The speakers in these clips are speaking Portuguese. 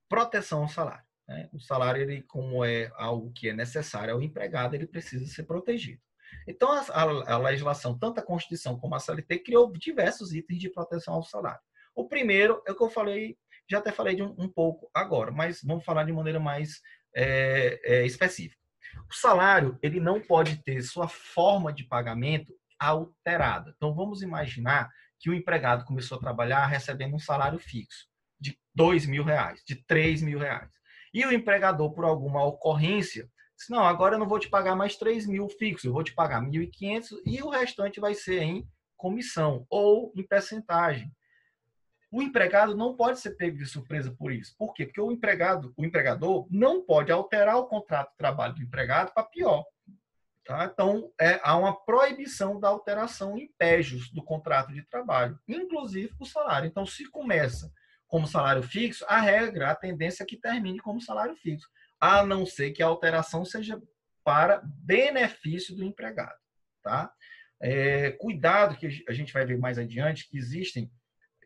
proteção ao salário, né? O salário, ele, como é algo que é necessário ao empregado, ele precisa ser protegido. Então, a legislação, tanto a Constituição como a CLT, criou diversos itens de proteção ao salário. O primeiro é o que eu falei, já até falei de um pouco agora, mas vamos falar de maneira mais específica. O salário, ele não pode ter sua forma de pagamento alterada. Então, vamos imaginar que o empregado começou a trabalhar recebendo um salário fixo de R$ 2.000, de R$ 3.000. E o empregador, por alguma ocorrência, disse, não, agora eu não vou te pagar mais 3.000 fixo, eu vou te pagar 1.500 e o restante vai ser em comissão ou em percentagem. O empregado não pode ser pego de surpresa por isso. Por quê? Porque o empregador não pode alterar o contrato de trabalho do empregado para pior. Tá? Então, há uma proibição da alteração em pejos do contrato de trabalho, inclusive o salário. Então, se começa como salário fixo, a regra, a tendência é que termine como salário fixo, a não ser que a alteração seja para benefício do empregado. Tá? Cuidado, que a gente vai ver mais adiante, que existem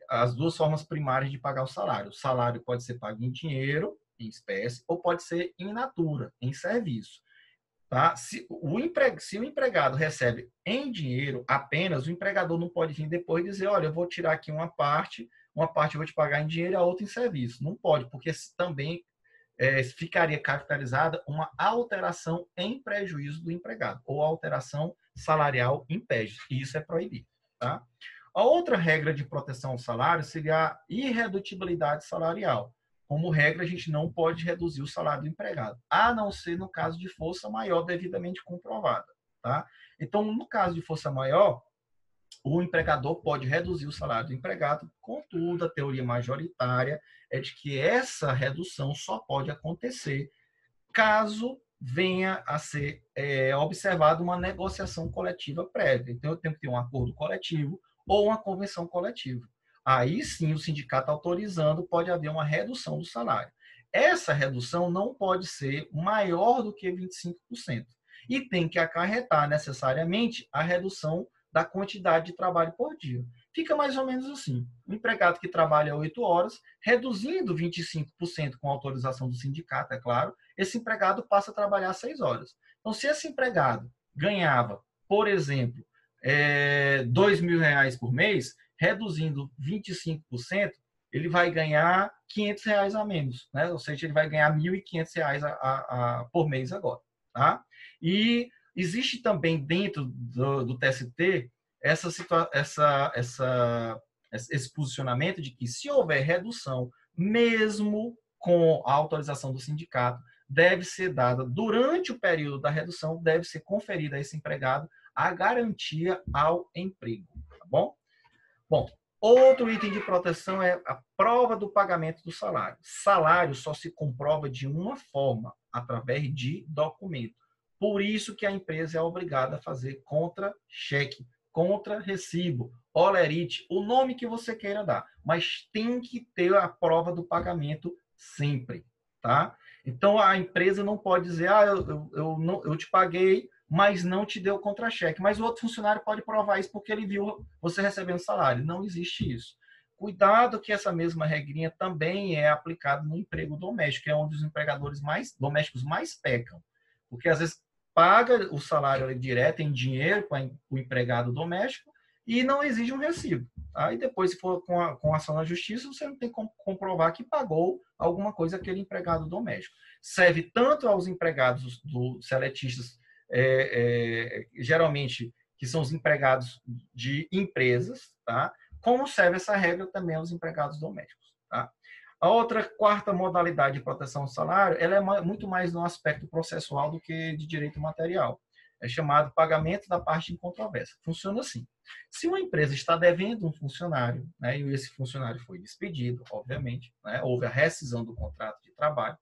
as duas formas primárias de pagar o salário. O salário pode ser pago em dinheiro, em espécie, ou pode ser em natura, em serviço. Tá? Se o empregado recebe em dinheiro apenas, o empregador não pode vir depois e dizer, olha, eu vou tirar aqui uma parte eu vou te pagar em dinheiro e a outra em serviço. Não pode, porque também ficaria caracterizada uma alteração em prejuízo do empregado, ou alteração salarial em pejos, e isso é proibido. Tá? A outra regra de proteção ao salário seria a irredutibilidade salarial. Como regra, a gente não pode reduzir o salário do empregado, a não ser no caso de força maior devidamente comprovada. Tá? Então, no caso de força maior, o empregador pode reduzir o salário do empregado, contudo, a teoria majoritária é de que essa redução só pode acontecer caso venha a ser observada uma negociação coletiva prévia. Então, eu tenho que ter um acordo coletivo ou uma convenção coletiva. Aí sim, o sindicato autorizando, pode haver uma redução do salário. Essa redução não pode ser maior do que 25%. E tem que acarretar necessariamente a redução da quantidade de trabalho por dia. Fica mais ou menos assim. O empregado que trabalha 8 horas, reduzindo 25% com autorização do sindicato, é claro, esse empregado passa a trabalhar 6 horas. Então, se esse empregado ganhava, por exemplo, R$ 2.000 por mês, reduzindo 25%, ele vai ganhar R$ 500 a menos, né? Ou seja, ele vai ganhar R$ 1.500 por mês agora. Tá? E existe também dentro do TST esse posicionamento de que se houver redução, mesmo com a autorização do sindicato, deve ser dada durante o período da redução, deve ser conferida a esse empregado a garantia ao emprego. Tá bom? Bom, outro item de proteção é a prova do pagamento do salário. Salário só se comprova de uma forma, através de documento. Por isso que a empresa é obrigada a fazer contra-cheque, contra-recibo, olerite, o nome que você queira dar, mas tem que ter a prova do pagamento sempre, tá? Então a empresa não pode dizer, eu te paguei, mas não te deu contra-cheque. Mas o outro funcionário pode provar isso porque ele viu você recebendo salário. Não existe isso. Cuidado que essa mesma regrinha também é aplicada no emprego doméstico, que é onde os empregadores domésticos mais pecam. Porque às vezes paga o salário direto em dinheiro para o empregado doméstico e não exige um recibo. Aí depois, se for com ação na justiça, você não tem como comprovar que pagou alguma coisa aquele empregado doméstico. Serve tanto aos empregados seletistas geralmente, que são os empregados de empresas, tá? Como serve essa regra também aos empregados domésticos, tá? A outra, quarta modalidade de proteção do salário, ela é muito mais no aspecto processual do que de direito material. É chamado pagamento da parte em controvérsia. Funciona assim. Se uma empresa está devendo um funcionário, né, e esse funcionário foi despedido, obviamente, né, houve a rescisão do contrato de trabalho,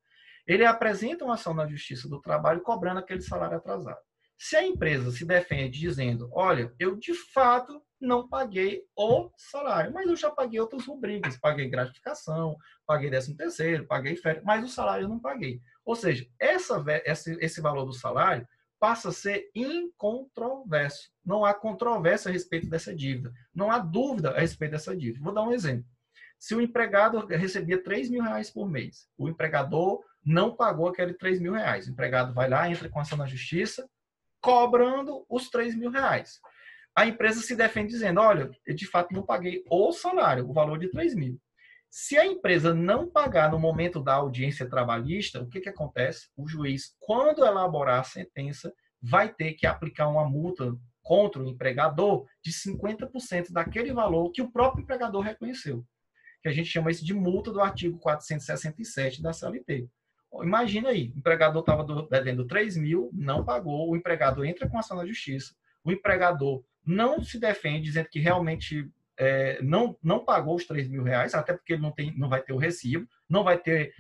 ele apresenta uma ação na Justiça do Trabalho cobrando aquele salário atrasado. Se a empresa se defende dizendo, olha, eu de fato não paguei o salário, mas eu já paguei outras rubricas, paguei gratificação, paguei 13º, paguei férias, mas o salário eu não paguei. Ou seja, esse valor do salário passa a ser incontroverso. Não há controvérsia a respeito dessa dívida. Não há dúvida a respeito dessa dívida. Vou dar um exemplo. Se o empregado recebia R$ 3.000 por mês, o empregador não pagou aquele R$ 3.000. O empregado vai lá, entra com ação na justiça, cobrando os R$ 3.000. A empresa se defende dizendo, olha, eu de fato não paguei o salário, o valor de 3.000. Se a empresa não pagar no momento da audiência trabalhista, o que acontece? O juiz, quando elaborar a sentença, vai ter que aplicar uma multa contra o empregador de 50% daquele valor que o próprio empregador reconheceu. Que a gente chama isso de multa do artigo 467 da CLT. Imagina aí, o empregador estava devendo 3.000, não pagou, o empregado entra com ação na justiça, o empregador não se defende, dizendo que realmente não pagou os R$ 3.000, até porque ele não vai ter o recibo, não vai ter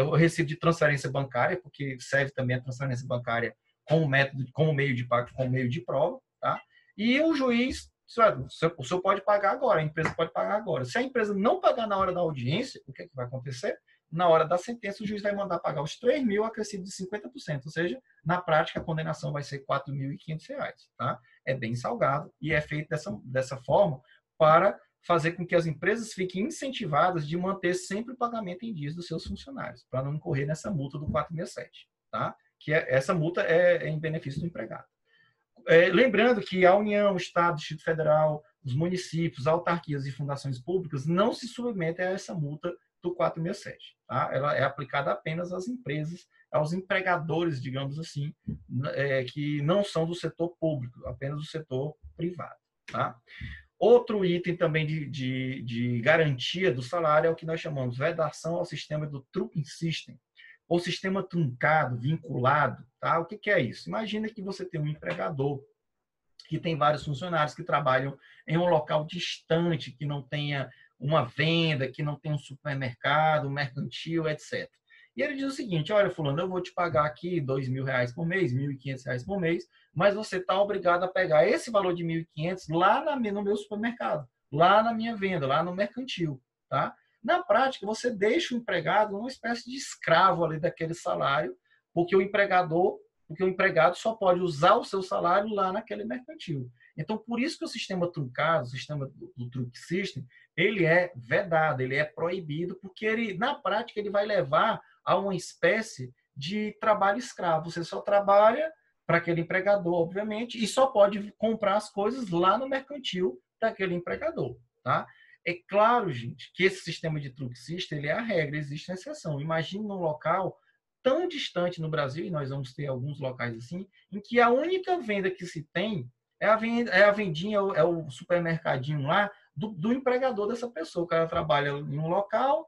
o recibo de transferência bancária, porque serve também a transferência bancária como método, como meio de pago, como meio de prova, tá? E o juiz, o senhor pode pagar agora, a empresa pode pagar agora. Se a empresa não pagar na hora da audiência, o que vai acontecer? Na hora da sentença, o juiz vai mandar pagar os 3.000 acrescido de 50%, ou seja, na prática, a condenação vai ser R$ 4.500, tá? É bem salgado e é feito dessa forma para fazer com que as empresas fiquem incentivadas de manter sempre o pagamento em dias dos seus funcionários, para não incorrer nessa multa do 467, tá? Que essa multa é em benefício do empregado. Lembrando que a União, o Estado, o Distrito Federal, os municípios, autarquias e fundações públicas não se submetem a essa multa do 467. Tá? Ela é aplicada apenas às empresas, aos empregadores, digamos assim, que não são do setor público, apenas do setor privado. Tá? Outro item também de garantia do salário é o que nós chamamos de vedação ao sistema do trunking system, ou sistema truncado, vinculado. Tá? O que é isso? Imagina que você tem um empregador que tem vários funcionários que trabalham em um local distante, que não tenha uma venda, que não tenha um supermercado, um mercantil, etc. E ele diz o seguinte, olha, fulano, eu vou te pagar aqui R$ 2.000 por mês, R$ 1.500 por mês, mas você está obrigado a pegar esse valor de 1.500 lá no meu supermercado, lá na minha venda, lá no mercantil. Tá? Na prática, você deixa o empregado uma espécie de escravo ali daquele salário, porque o empregado só pode usar o seu salário lá naquele mercantil. Então, por isso que o sistema truncado, o sistema do trunk system, ele é vedado, ele é proibido, porque ele, na prática, ele vai levar a uma espécie de trabalho escravo. Você só trabalha para aquele empregador, obviamente, e só pode comprar as coisas lá no mercantil daquele empregador. Tá? É claro, gente, que esse sistema de trunk system ele é a regra, existe uma exceção. Imagine num local tão distante no Brasil, e nós vamos ter alguns locais assim, em que a única venda que se tem é a vendinha, é o supermercadinho lá do empregador dessa pessoa. O cara trabalha em um local,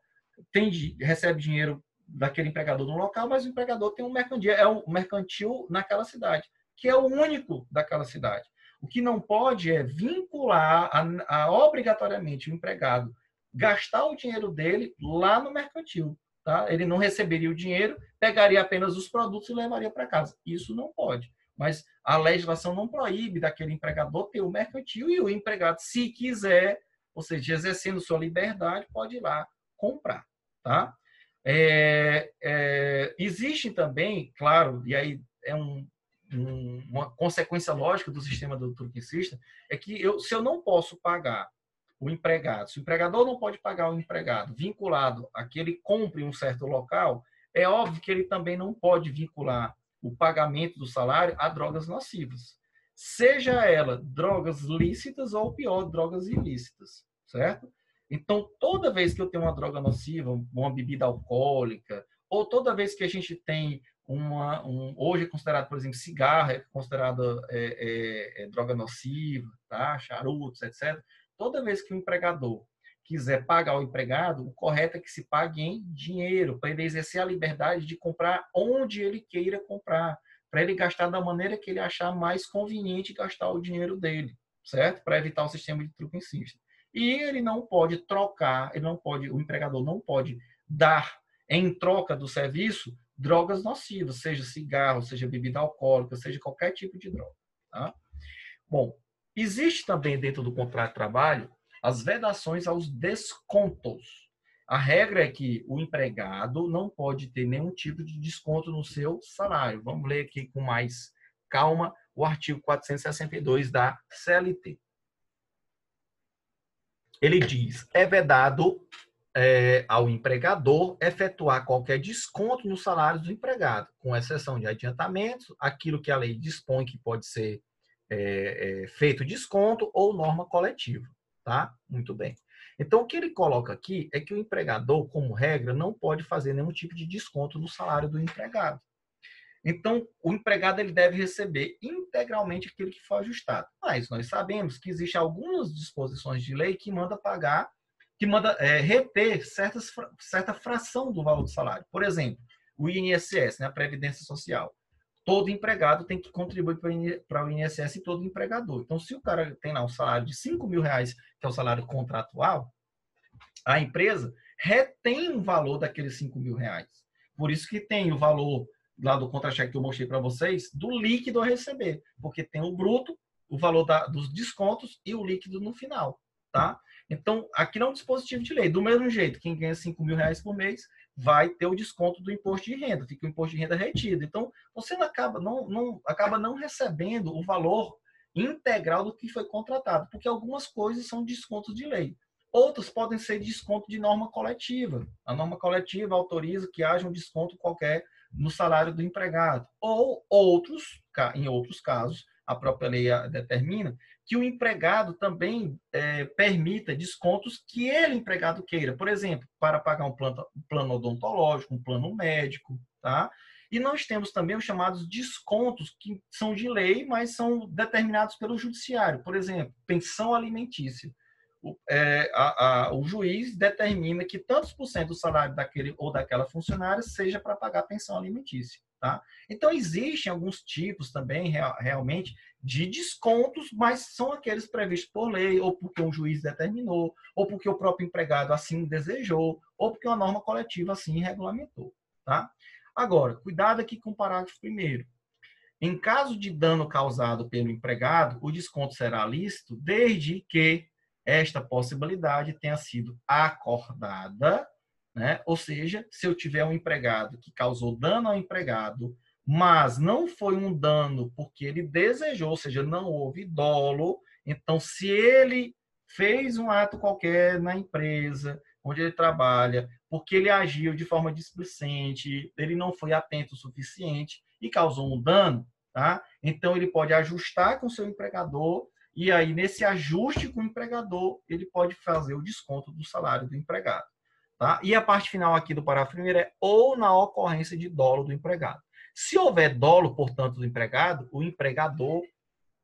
recebe dinheiro daquele empregador no local, mas o empregador tem um mercantil, é um mercantil naquela cidade, que é o único daquela cidade. O que não pode é vincular obrigatoriamente o empregado gastar o dinheiro dele lá no mercantil. Tá? Ele não receberia o dinheiro, pegaria apenas os produtos e levaria para casa. Isso não pode. Mas a legislação não proíbe daquele empregador ter o mercantil e o empregado, se quiser, ou seja, exercendo sua liberdade, pode ir lá comprar. Tá? Existe também, claro, e aí é uma consequência lógica do sistema do trunking system, é que se eu não posso pagar o empregado, se o empregador não pode pagar o empregado vinculado a que ele compre em um certo local, é óbvio que ele também não pode vincular o pagamento do salário a drogas nocivas. Seja ela drogas lícitas ou, pior, drogas ilícitas, certo? Então, toda vez que eu tenho uma droga nociva, uma bebida alcoólica, ou toda vez que a gente tem hoje é considerado, por exemplo, cigarro, é considerado droga nociva, tá? Charutos, etc. Toda vez que o empregador quiser pagar o empregado, o correto é que se pague em dinheiro, para ele exercer a liberdade de comprar onde ele queira comprar, para ele gastar da maneira que ele achar mais conveniente gastar o dinheiro dele, certo? Para evitar o sistema de truque system. E ele não pode trocar, o empregador não pode dar em troca do serviço drogas nocivas, seja cigarro, seja bebida alcoólica, seja qualquer tipo de droga. Tá? Bom, existe também dentro do contrato de trabalho as vedações aos descontos. A regra é que o empregado não pode ter nenhum tipo de desconto no seu salário. Vamos ler aqui com mais calma o artigo 462 da CLT. Ele diz, é vedado ao empregador efetuar qualquer desconto nos salários do empregado, com exceção de adiantamentos, aquilo que a lei dispõe que pode ser feito desconto ou norma coletiva, tá? Muito bem. Então, o que ele coloca aqui é que o empregador, como regra, não pode fazer nenhum tipo de desconto no salário do empregado. Então, o empregado ele deve receber integralmente aquilo que for ajustado. Mas nós sabemos que existem algumas disposições de lei que manda pagar, que manda reter certa fração do valor do salário. Por exemplo, o INSS, né, a Previdência Social. Todo empregado tem que contribuir para o INSS e todo empregador. Então, se o cara tem lá um salário de R$ 5.000, que é o salário contratual, a empresa retém o valor daqueles R$ 5.000. Por isso que tem o valor lá do contra-cheque que eu mostrei para vocês, do líquido a receber, porque tem o bruto, o valor dos descontos e o líquido no final, tá? Então, aqui não é um dispositivo de lei. Do mesmo jeito, quem ganha R$ 5.000 por mês vai ter o desconto do imposto de renda, fica o imposto de renda retido. Então, você acaba não recebendo o valor integral do que foi contratado, porque algumas coisas são descontos de lei. Outros podem ser desconto de norma coletiva. A norma coletiva autoriza que haja um desconto qualquer no salário do empregado. Ou em outros casos, a própria lei determina que o empregado também permita descontos que ele, empregado, queira. Por exemplo, para pagar um plano odontológico, um plano médico, tá? E nós temos também os chamados descontos, que são de lei, mas são determinados pelo judiciário. Por exemplo, pensão alimentícia. O juiz determina que tantos por cento do salário daquele ou daquela funcionária seja para pagar pensão alimentícia. Tá? Então, existem alguns tipos também, realmente, de descontos, mas são aqueles previstos por lei, ou porque um juiz determinou, ou porque o próprio empregado assim desejou, ou porque uma norma coletiva assim regulamentou. Tá? Agora, cuidado aqui com o parágrafo 1º. Em caso de dano causado pelo empregado, o desconto será lícito desde que esta possibilidade tenha sido acordada, né? Ou seja, se eu tiver um empregado que causou dano ao empregado, mas não foi um dano porque ele desejou, ou seja, não houve dolo, então se ele fez um ato qualquer na empresa onde ele trabalha, porque ele agiu de forma displicente, ele não foi atento o suficiente e causou um dano, tá? Então ele pode ajustar com o seu empregador e aí, nesse ajuste com o empregador, ele pode fazer o desconto do salário do empregado. Tá? E a parte final aqui do parágrafo 1º é ou na ocorrência de dolo do empregado. Se houver dolo, portanto, do empregado, o empregador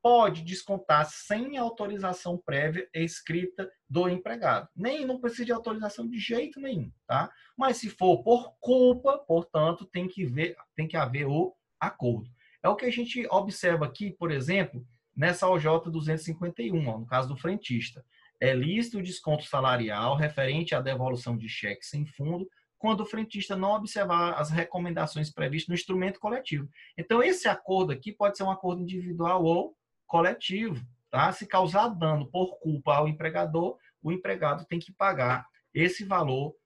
pode descontar sem autorização prévia escrita do empregado. Nem não precisa de autorização de jeito nenhum, tá? Mas se for por culpa, portanto, tem que haver o acordo. É o que a gente observa aqui, por exemplo, nessa OJ 251, no caso do frentista. É lícito o desconto salarial referente à devolução de cheque sem fundo quando o frentista não observar as recomendações previstas no instrumento coletivo. Então, esse acordo aqui pode ser um acordo individual ou coletivo. Tá? Se causar dano por culpa ao empregador, o empregado tem que pagar esse valor,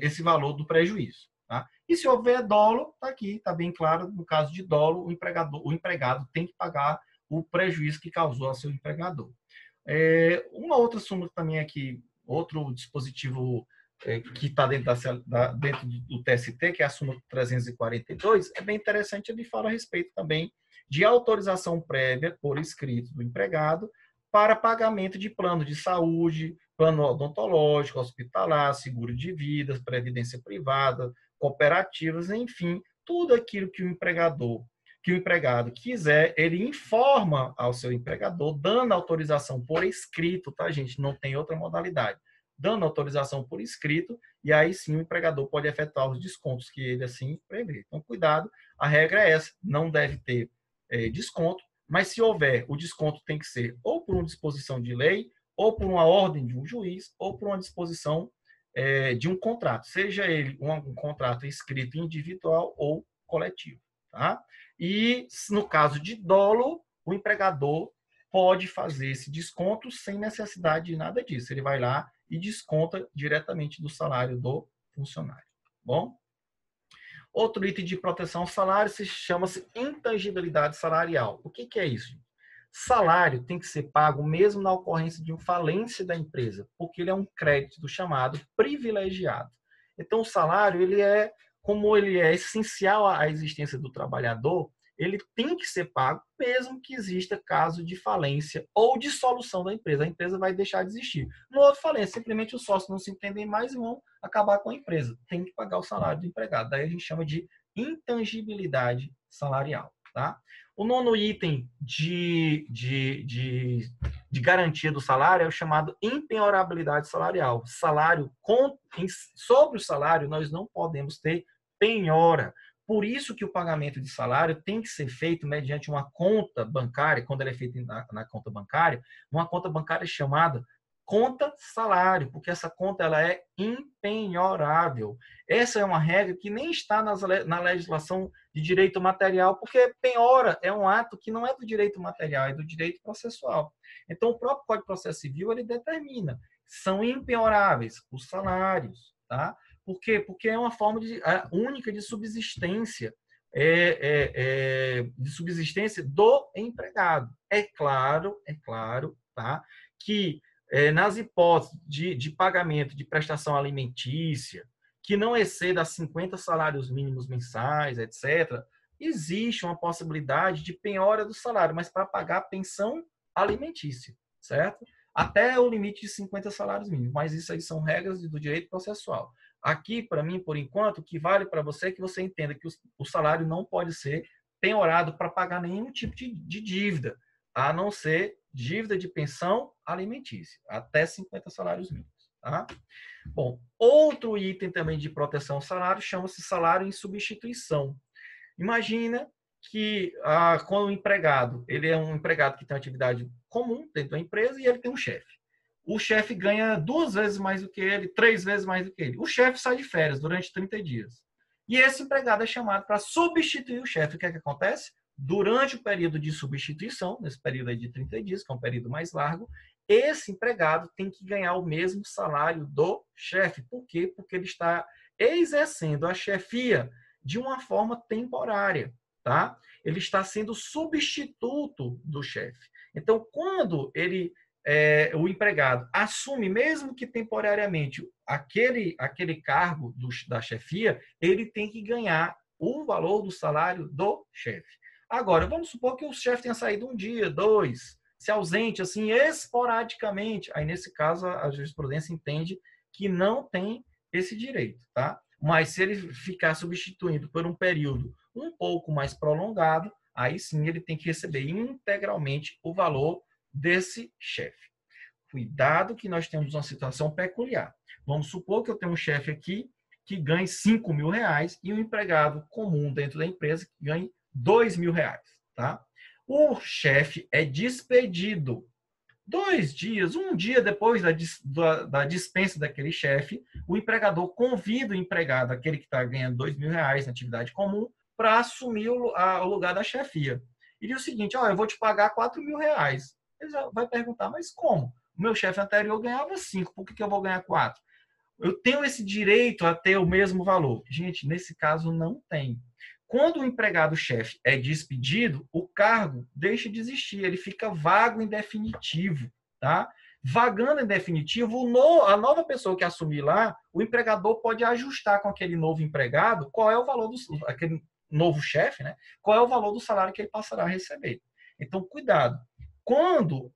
esse valor do prejuízo. Tá? E se houver dolo, está aqui, está bem claro, no caso de dolo, o empregado tem que pagar o prejuízo que causou ao seu empregador. Uma outra súmula também aqui, outro dispositivo que está dentro do TST, que é a súmula 342, é bem interessante, ele fala a respeito também de autorização prévia por escrito do empregado para pagamento de plano de saúde, plano odontológico, hospitalar, seguro de vida, previdência privada, cooperativas, enfim, tudo aquilo que o empregado quiser, ele informa ao seu empregador, dando autorização por escrito, tá, gente? Não tem outra modalidade. Dando autorização por escrito, e aí sim o empregador pode efetuar os descontos que ele assim prevê. Então, cuidado, a regra é essa, não deve ter desconto, mas se houver, o desconto tem que ser ou por uma disposição de lei, ou por uma ordem de um juiz, ou por uma disposição de um contrato, seja ele um contrato escrito individual ou coletivo. Tá? E no caso de dolo, o empregador pode fazer esse desconto sem necessidade de nada disso. Ele vai lá e desconta diretamente do salário do funcionário. Bom? Outro item de proteção ao salário chama-se intangibilidade salarial. O que é isso? Salário tem que ser pago mesmo na ocorrência de uma falência da empresa, porque ele é um crédito chamado privilegiado. Então, o salário, como ele é essencial à existência do trabalhador, ele tem que ser pago mesmo que exista caso de falência ou dissolução da empresa. A empresa vai deixar de existir. Não houve falência, simplesmente os sócios não se entendem mais e vão acabar com a empresa. Tem que pagar o salário do empregado. Daí a gente chama de intangibilidade salarial. Tá? O nono item de garantia do salário é o chamado impenhorabilidade salarial. Sobre o salário, nós não podemos ter penhora. Por isso que o pagamento de salário tem que ser feito mediante uma conta bancária, quando ele é feito na conta bancária, uma conta bancária chamada conta salário, porque essa conta ela é impenhorável. Essa é uma regra que nem está na legislação de direito material, porque penhora é um ato que não é do direito material, é do direito processual. Então, o próprio Código de Processo Civil ele determina, são impenhoráveis os salários, tá? Por quê? Porque é uma forma única de subsistência, de subsistência do empregado. É claro, tá? Que nas hipóteses de pagamento de prestação alimentícia, que não exceda 50 salários mínimos mensais, etc., existe uma possibilidade de penhora do salário, mas para pagar pensão alimentícia, certo? Até o limite de 50 salários mínimos, mas isso aí são regras do direito processual. Aqui, para mim, por enquanto, o que vale para você é que você entenda que o salário não pode ser penhorado para pagar nenhum tipo de dívida, a não ser dívida de pensão alimentícia, até 50 salários mínimos. Tá? Bom, outro item também de proteção ao salário chama-se salário em substituição. Imagina que quando o empregado, ele é um empregado que tem uma atividade comum dentro da empresa e ele tem um chefe. O chefe ganha 2 vezes mais do que ele, 3 vezes mais do que ele. O chefe sai de férias durante 30 dias. E esse empregado é chamado para substituir o chefe. O que é que acontece? Durante o período de substituição, nesse período aí de 30 dias, que é um período mais largo, esse empregado tem que ganhar o mesmo salário do chefe. Por quê? Porque ele está exercendo a chefia de uma forma temporária, tá? Ele está sendo substituto do chefe. Então, quando o empregado assume, mesmo que temporariamente, aquele cargo da chefia, ele tem que ganhar o valor do salário do chefe. Agora, vamos supor que o chefe tenha saído 1 dia, 2, se ausente assim esporadicamente. Aí, nesse caso, a jurisprudência entende que não tem esse direito, tá? Mas se ele ficar substituindo por um período um pouco mais prolongado, aí sim ele tem que receber integralmente o valor desse chefe. Cuidado que nós temos uma situação peculiar. Vamos supor que eu tenho um chefe aqui que ganhe R$5.000 e um empregado comum dentro da empresa que ganhe R$2.000, tá? O chefe é despedido 2 dias, 1 dia depois da dispensa daquele chefe, o empregador convida o empregado, aquele que está ganhando R$2.000 na atividade comum, para assumir o lugar da chefia. E diz o seguinte: eu vou te pagar R$4.000. Ele já vai perguntar, mas como? O meu chefe anterior ganhava 5, por que eu vou ganhar 4? Eu tenho esse direito a ter o mesmo valor. Gente, nesse caso não tem. Quando o empregado-chefe é despedido, o cargo deixa de existir, ele fica vago em definitivo, tá? Vagando em definitivo, a nova pessoa que assumir lá, o empregador pode ajustar com aquele novo empregado qual é o valor aquele novo chefe, né? Qual é o valor do salário que ele passará a receber. Então, cuidado. Quando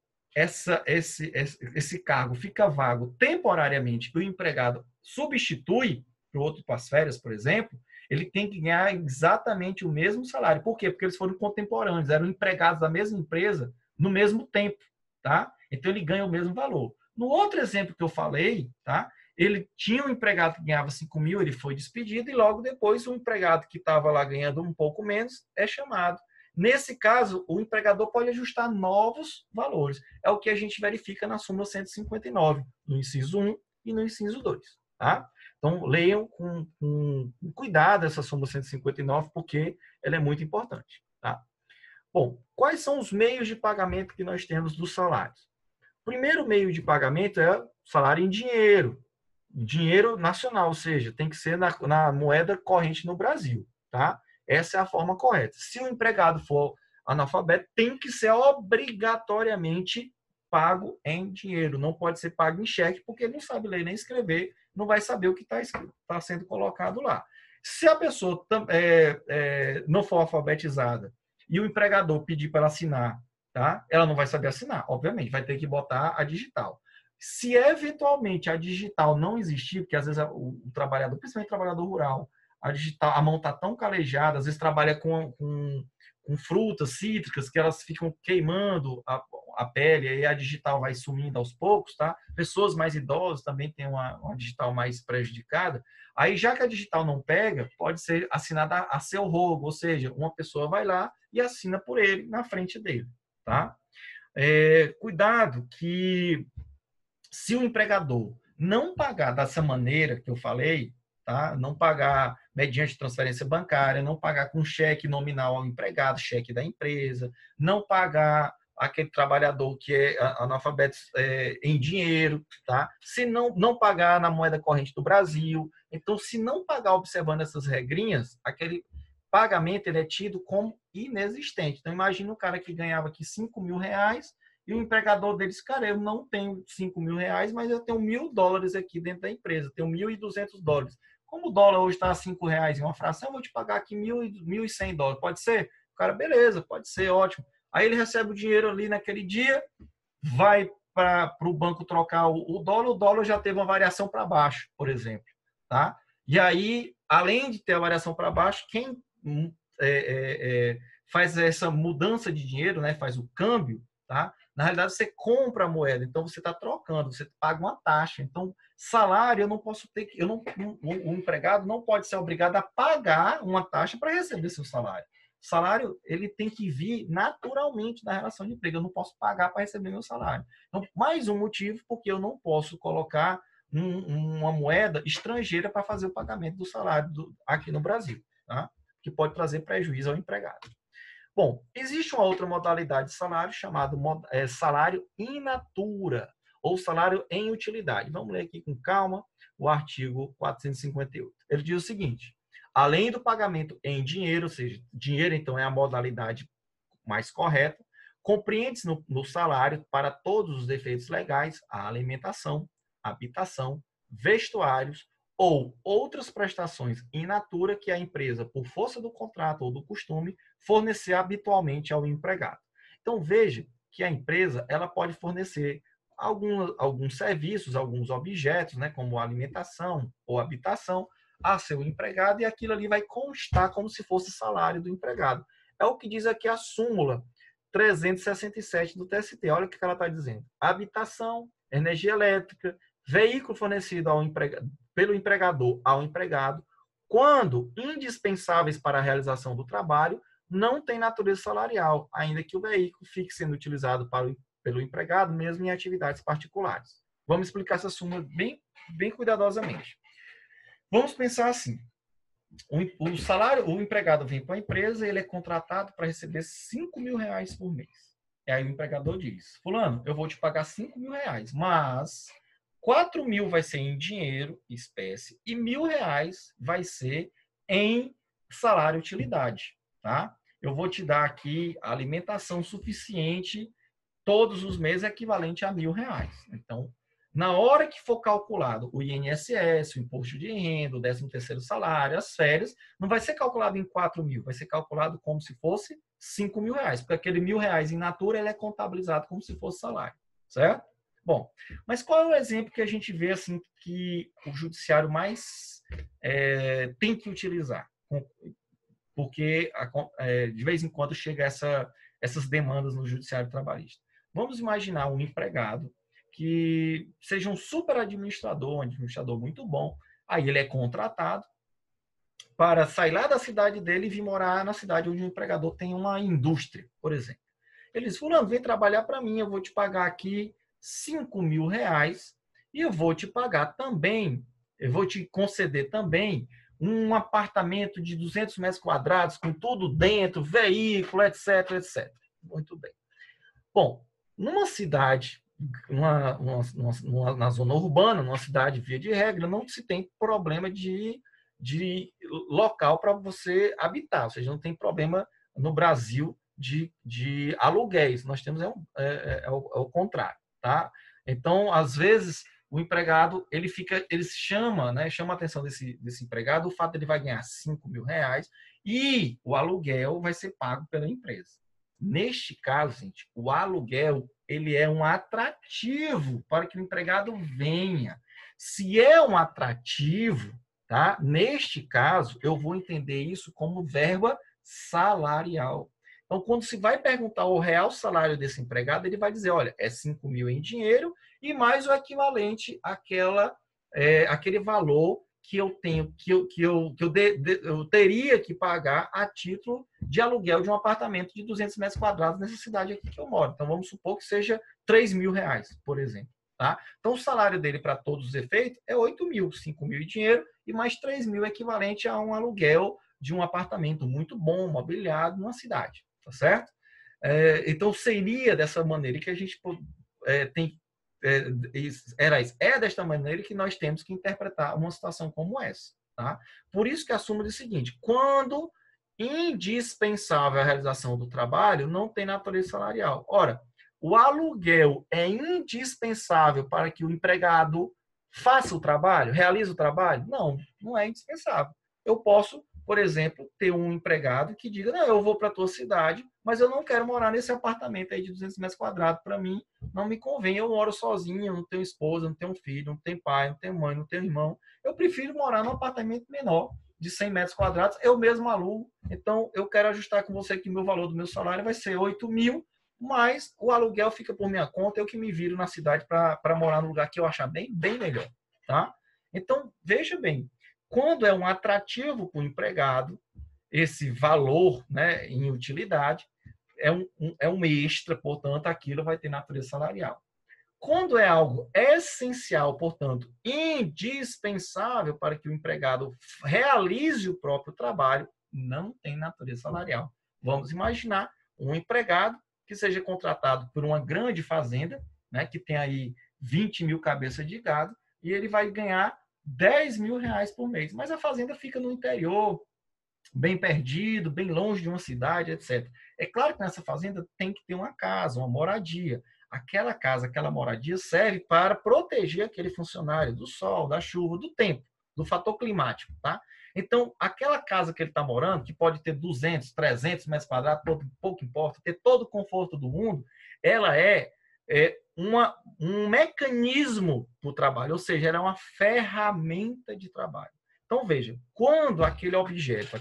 esse cargo fica vago temporariamente e o empregado substitui para o outro para as férias, por exemplo, ele tem que ganhar exatamente o mesmo salário. Por quê? Porque eles foram contemporâneos, eram empregados da mesma empresa no mesmo tempo, tá? Então ele ganha o mesmo valor. No outro exemplo que eu falei, tá? Ele tinha um empregado que ganhava 5.000, ele foi despedido e logo depois o empregado que estava lá ganhando um pouco menos é chamado. Nesse caso, o empregador pode ajustar novos valores. É o que a gente verifica na súmula 159, no inciso 1 e no inciso 2, tá? Então, leiam com cuidado essa súmula 159, porque ela é muito importante. Tá? Bom, quais são os meios de pagamento que nós temos dos salários? O primeiro meio de pagamento é o salário em dinheiro nacional, ou seja, tem que ser na moeda corrente no Brasil. Tá? Essa é a forma correta. Se o empregado for analfabeto tem que ser obrigatoriamente pago em dinheiro. Não pode ser pago em cheque, porque ele não sabe ler nem escrever, não vai saber o que está sendo colocado lá. Se a pessoa não for alfabetizada e o empregador pedir para ela assinar, tá? Ela não vai saber assinar, obviamente, vai ter que botar a digital. Se eventualmente a digital não existir, porque às vezes o trabalhador, principalmente o trabalhador rural, a digital, a mão está tão calejada, às vezes trabalha com frutas cítricas que elas ficam queimando a pele, aí a digital vai sumindo aos poucos, tá? Pessoas mais idosas também têm uma digital mais prejudicada. Aí, já que a digital não pega, pode ser assinada a seu rogo, ou seja, uma pessoa vai lá e assina por ele na frente dele, tá? Cuidado que se o empregador não pagar dessa maneira que eu falei, tá? Não pagar mediante transferência bancária, não pagar com cheque nominal ao empregado, cheque da empresa, não pagar aquele trabalhador que é analfabeto em dinheiro, tá? Se não pagar na moeda corrente do Brasil. Então, se não pagar observando essas regrinhas, aquele pagamento ele é tido como inexistente. Então, imagina o cara que ganhava aqui R$ 5.000 e o empregador deles, cara, eu não tenho R$ 5.000, mas eu tenho $1.000 aqui dentro da empresa, tenho $1.200. Como o dólar hoje está a R$ 5 em uma fração, eu vou te pagar aqui $1.100. Pode ser? O cara, beleza, pode ser, ótimo. Aí ele recebe o dinheiro ali naquele dia, vai para o banco trocar o dólar já teve uma variação para baixo, por exemplo. Tá? E aí, além de ter a variação para baixo, quem faz essa mudança de dinheiro, né, faz o câmbio, tá? Na realidade, você compra a moeda, então você está trocando, você paga uma taxa. Então, salário, eu não posso ter, o empregado não pode ser obrigado a pagar uma taxa para receber seu salário. Salário, ele tem que vir naturalmente da relação de emprego. Eu não posso pagar para receber meu salário. Então, mais um motivo porque eu não posso colocar uma moeda estrangeira para fazer o pagamento do salário aqui no Brasil, tá? Que pode trazer prejuízo ao empregado. Bom, existe uma outra modalidade de salário chamado salário in natura ou salário em utilidade. Vamos ler aqui com calma o artigo 458. Ele diz o seguinte: além do pagamento em dinheiro, ou seja, dinheiro então é a modalidade mais correta, compreende-se no salário, para todos os efeitos legais, a alimentação, habitação, vestuários ou outras prestações in natura que a empresa, por força do contrato ou do costume, fornecer habitualmente ao empregado. Então, veja que a empresa ela pode fornecer alguns serviços, alguns objetos, né, como alimentação ou habitação, a seu empregado, e aquilo ali vai constar como se fosse salário do empregado. É o que diz aqui a súmula 367 do TST. Olha o que ela está dizendo. Habitação, energia elétrica, veículo fornecido pelo empregador ao empregado, quando indispensáveis para a realização do trabalho, não tem natureza salarial, ainda que o veículo fique sendo utilizado pelo empregado, mesmo em atividades particulares. Vamos explicar essa súmula bem cuidadosamente. Vamos pensar assim: o salário, o empregado vem para a empresa, ele é contratado para receber R$ 5.000 por mês. E aí o empregador diz: fulano, eu vou te pagar R$ 5.000, mas 4.000 vai ser em dinheiro, espécie, e R$ 1.000 vai ser em salário utilidade, tá? Eu vou te dar aqui alimentação suficiente todos os meses, equivalente a R$ 1.000. Então, na hora que for calculado o INSS, o imposto de renda, o 13º salário, as férias, não vai ser calculado em 4.000, vai ser calculado como se fosse R$ 5.000, porque aquele R$ 1.000 em natura ele é contabilizado como se fosse salário, certo? Bom, mas qual é o exemplo que a gente vê assim que o judiciário mais tem que utilizar? Porque de vez em quando chega essas demandas no judiciário trabalhista. Vamos imaginar um empregado que seja um super administrador, um administrador muito bom. Aí ele é contratado para sair lá da cidade dele e vir morar na cidade onde o empregador tem uma indústria, por exemplo. Ele diz: fulano, vem trabalhar para mim, eu vou te pagar aqui R$ 5.000 e eu vou te pagar também, eu vou te conceder também um apartamento de 200 metros quadrados com tudo dentro, veículo, etc, etc. Muito bem. Bom, numa cidade, na zona urbana, numa cidade via de regra, não se tem problema de local para você habitar. Ou seja, não tem problema no Brasil de aluguéis. Nós temos o contrário, tá? Então, às vezes, o empregado, ele chama, né? Chama a atenção desse empregado o fato de ele vai ganhar R$ 5.000 e o aluguel vai ser pago pela empresa. Neste caso, gente, o aluguel, ele é um atrativo para que o empregado venha. Se é um atrativo, tá? Neste caso, eu vou entender isso como verba salarial. Então, quando se vai perguntar o real salário desse empregado, ele vai dizer, olha, é 5.000 em dinheiro e mais o equivalente àquele valor que eu tenho, eu teria que pagar a título de aluguel de um apartamento de 200 metros quadrados nessa cidade aqui que eu moro. Então, vamos supor que seja R$ 3.000, por exemplo. Tá? Então, o salário dele, para todos os efeitos, é 8.000, 5.000 em dinheiro e mais 3.000 equivalente a um aluguel de um apartamento muito bom, mobiliado, numa cidade. Tá certo? Então, seria dessa maneira que a gente tem. É desta maneira que nós temos que interpretar uma situação como essa. Tá? Por isso que a súmula diz o seguinte: quando indispensável a realização do trabalho, não tem natureza salarial. Ora, o aluguel é indispensável para que o empregado faça o trabalho, realize o trabalho? Não, não é indispensável. Eu posso, por exemplo, ter um empregado que diga, não, eu vou para a tua cidade, mas eu não quero morar nesse apartamento aí de 200 metros quadrados. Para mim, não me convém. Eu moro sozinho, não tenho esposa, não tenho filho, não tenho pai, não tenho mãe, não tenho irmão. Eu prefiro morar num apartamento menor, de 100 metros quadrados, eu mesmo alugo. Então, eu quero ajustar com você que o meu valor do meu salário vai ser 8.000, mas o aluguel fica por minha conta, eu que me viro na cidade para morar no lugar que eu achar bem melhor. Tá? Então, veja bem, quando é um atrativo para o empregado, esse valor, né, em utilidade, é um extra, portanto, aquilo vai ter natureza salarial. Quando é algo essencial, portanto, indispensável para que o empregado realize o próprio trabalho, não tem natureza salarial. Vamos imaginar um empregado que seja contratado por uma grande fazenda, né, que tem aí 20.000 cabeças de gado, e ele vai ganhar R$ 10.000 por mês. Mas a fazenda fica no interior, bem perdido, bem longe de uma cidade, etc. É claro que nessa fazenda tem que ter uma casa, uma moradia. Aquela casa, aquela moradia serve para proteger aquele funcionário do sol, da chuva, do tempo, do fator climático, tá? Então, aquela casa que ele está morando, que pode ter 200, 300 metros quadrados, pouco importa, ter todo o conforto do mundo, ela é um mecanismo para o trabalho, ou seja, ela é uma ferramenta de trabalho. Então, veja, quando aquele objeto,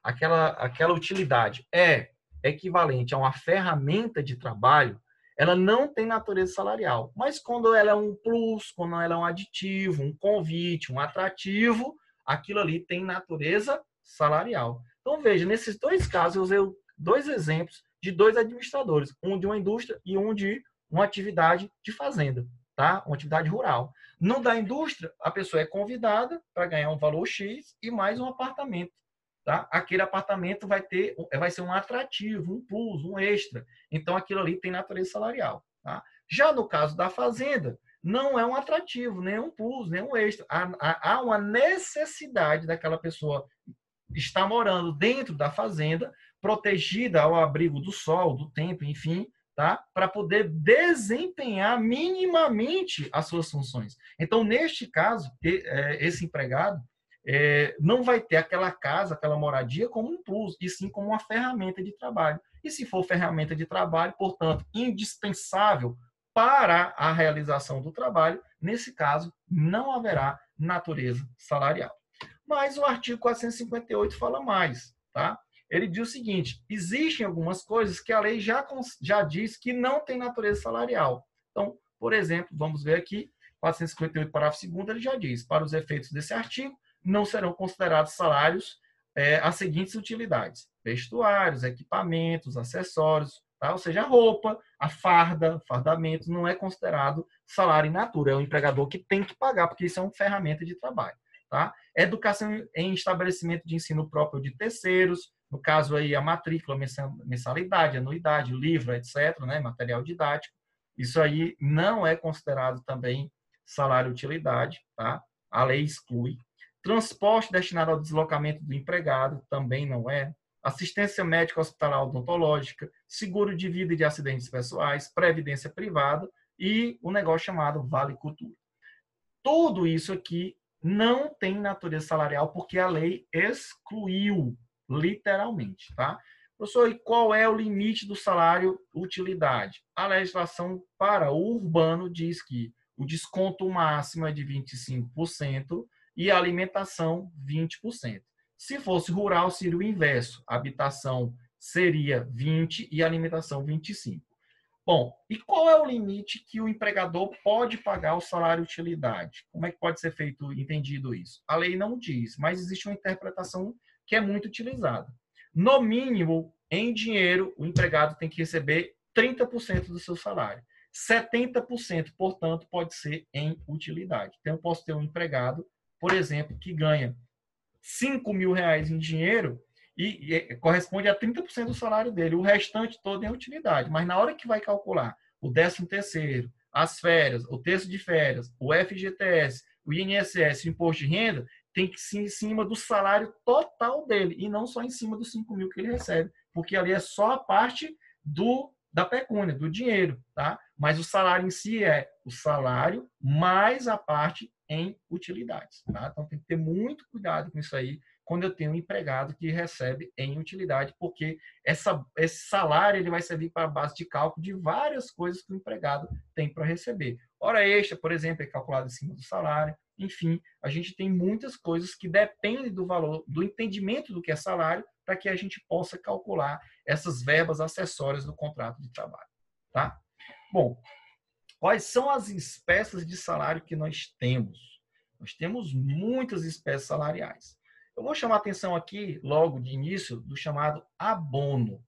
aquela utilidade é equivalente a uma ferramenta de trabalho, ela não tem natureza salarial. Mas quando ela é um plus, quando ela é um aditivo, um convite, um atrativo, aquilo ali tem natureza salarial. Então, veja, nesses dois casos, eu usei dois exemplos de dois administradores, um de uma indústria e um de uma atividade de fazenda, tá? Uma atividade rural. No da indústria, a pessoa é convidada para ganhar um valor X e mais um apartamento. Tá? Aquele apartamento vai ser um atrativo, um plus, um extra. Então, aquilo ali tem natureza salarial. Tá? Já no caso da fazenda, não é um atrativo, nem um plus, nem um extra. Há uma necessidade daquela pessoa estar morando dentro da fazenda, protegida ao abrigo do sol, do tempo, enfim, tá? Para poder desempenhar minimamente as suas funções. Então, neste caso, esse empregado não vai ter aquela casa, aquela moradia como um plus, e sim como uma ferramenta de trabalho. E se for ferramenta de trabalho, portanto, indispensável para a realização do trabalho, nesse caso, não haverá natureza salarial. Mas o artigo 458 fala mais, tá? Ele diz o seguinte: existem algumas coisas que a lei já diz que não tem natureza salarial. Então, por exemplo, vamos ver aqui, 458, parágrafo 2º, ele já diz, para os efeitos desse artigo, não serão considerados salários as seguintes utilidades: vestuários, equipamentos, acessórios, tá? Ou seja, a roupa, a farda, fardamento, não é considerado salário in natura, é o empregador que tem que pagar, porque isso é uma ferramenta de trabalho. Tá? Educação em estabelecimento de ensino próprio de terceiros, no caso aí a matrícula, mensalidade, anuidade, livro, etc., né? Material didático, isso aí não é considerado também salário-utilidade, tá? A lei exclui. Transporte destinado ao deslocamento do empregado também não é. assistência médica hospitalar odontológica, seguro de vida e de acidentes pessoais, previdência privada e o negócio chamado Vale Cultura. Tudo isso aqui não tem natureza salarial porque a lei excluiu, literalmente, tá? Professor, e qual é o limite do salário utilidade? A legislação para o urbano diz que o desconto máximo é de 25% e a alimentação 20%. Se fosse rural, seria o inverso. A habitação seria 20% e a alimentação 25%. Bom, e qual é o limite que o empregador pode pagar o salário utilidade? Como é que pode ser feito, entendido isso? A lei não diz, mas existe uma interpretação que é muito utilizada. No mínimo, em dinheiro, o empregado tem que receber 30% do seu salário. 70%, portanto, pode ser em utilidade. Então, eu posso ter um empregado, por exemplo, que ganha R$ 5.000 em dinheiro e corresponde a 30% do salário dele. O restante todo é utilidade. Mas na hora que vai calcular o 13º, as férias, o terço de férias, o FGTS, o INSS, o imposto de renda, tem que ser em cima do salário total dele e não só em cima dos 5.000 que ele recebe, porque ali é só a parte da pecúnia, do dinheiro, tá? Mas o salário em si é o salário mais a parte em utilidades, tá? Então tem que ter muito cuidado com isso aí quando eu tenho um empregado que recebe em utilidade, porque esse salário ele vai servir para a base de cálculo de várias coisas que o empregado tem para receber. Hora extra, por exemplo, é calculada em cima do salário. Enfim, a gente tem muitas coisas que dependem do valor, do entendimento do que é salário, para que a gente possa calcular essas verbas acessórias do contrato de trabalho, tá? Bom, quais são as espécies de salário que nós temos? Nós temos muitas espécies salariais. Eu vou chamar a atenção aqui, logo de início, do chamado abono.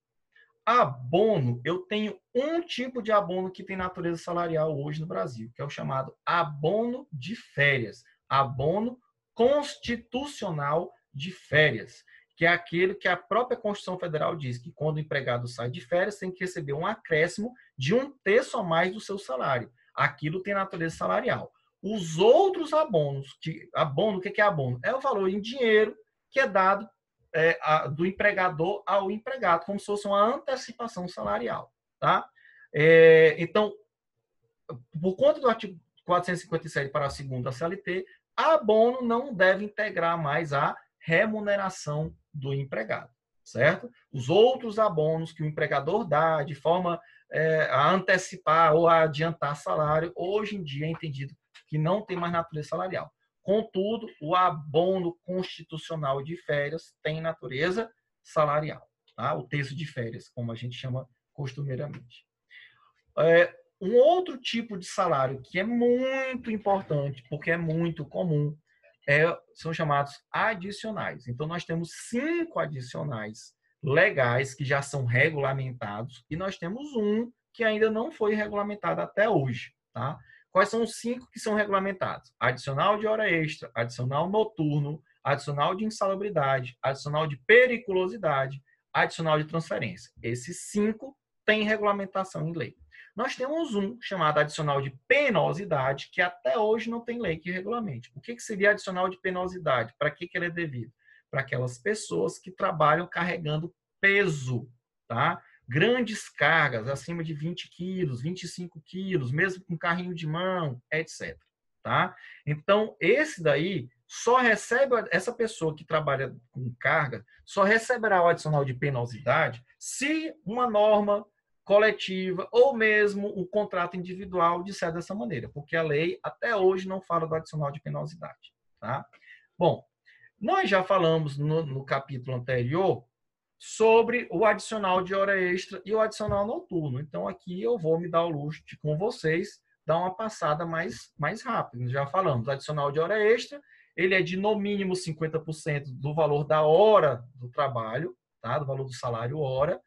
Abono, eu tenho um tipo de abono que tem natureza salarial hoje no Brasil, que é o chamado abono de férias. Abono constitucional de férias, que é aquele que a própria Constituição Federal diz que quando o empregado sai de férias, tem que receber um acréscimo de 1/3 a mais do seu salário. Aquilo tem natureza salarial. Os outros abonos, abono, o que é abono? É o valor em dinheiro que é dado do empregador ao empregado, como se fosse uma antecipação salarial. Tá? Então, por conta do artigo 457, parágrafo 2º da CLT, abono não deve integrar mais a remuneração do empregado, certo? Os outros abonos que o empregador dá de forma a antecipar ou a adiantar salário, hoje em dia é entendido que não tem mais natureza salarial. Contudo, o abono constitucional de férias tem natureza salarial, tá? O terço de férias, como a gente chama costumeiramente. Um outro tipo de salário que é muito importante, porque é muito comum, são chamados adicionais. Então, nós temos 5 adicionais legais que já são regulamentados e nós temos um que ainda não foi regulamentado até hoje, tá? Quais são os 5 que são regulamentados? Adicional de hora extra, adicional noturno, adicional de insalubridade, adicional de periculosidade, adicional de transferência. Esses 5 têm regulamentação em lei. Nós temos um chamado adicional de penosidade, que até hoje não tem lei que regulamente. O que seria adicional de penosidade? Para que ele é devido? Para aquelas pessoas que trabalham carregando peso, tá? Grandes cargas, acima de 20 quilos, 25 quilos, mesmo com carrinho de mão, etc. Tá? Então, esse daí só recebe, essa pessoa que trabalha com carga, só receberá o adicional de penosidade se uma norma coletiva ou mesmo o contrato individual disser dessa maneira, porque a lei até hoje não fala do adicional de penosidade. Tá? Bom, nós já falamos no capítulo anterior sobre o adicional de hora extra e o adicional noturno. Então, aqui eu vou me dar o luxo de, com vocês, dar uma passada mais rápida. Já falamos, adicional de hora extra, ele é de no mínimo 50% do valor da hora do trabalho, tá? Do valor do salário hora,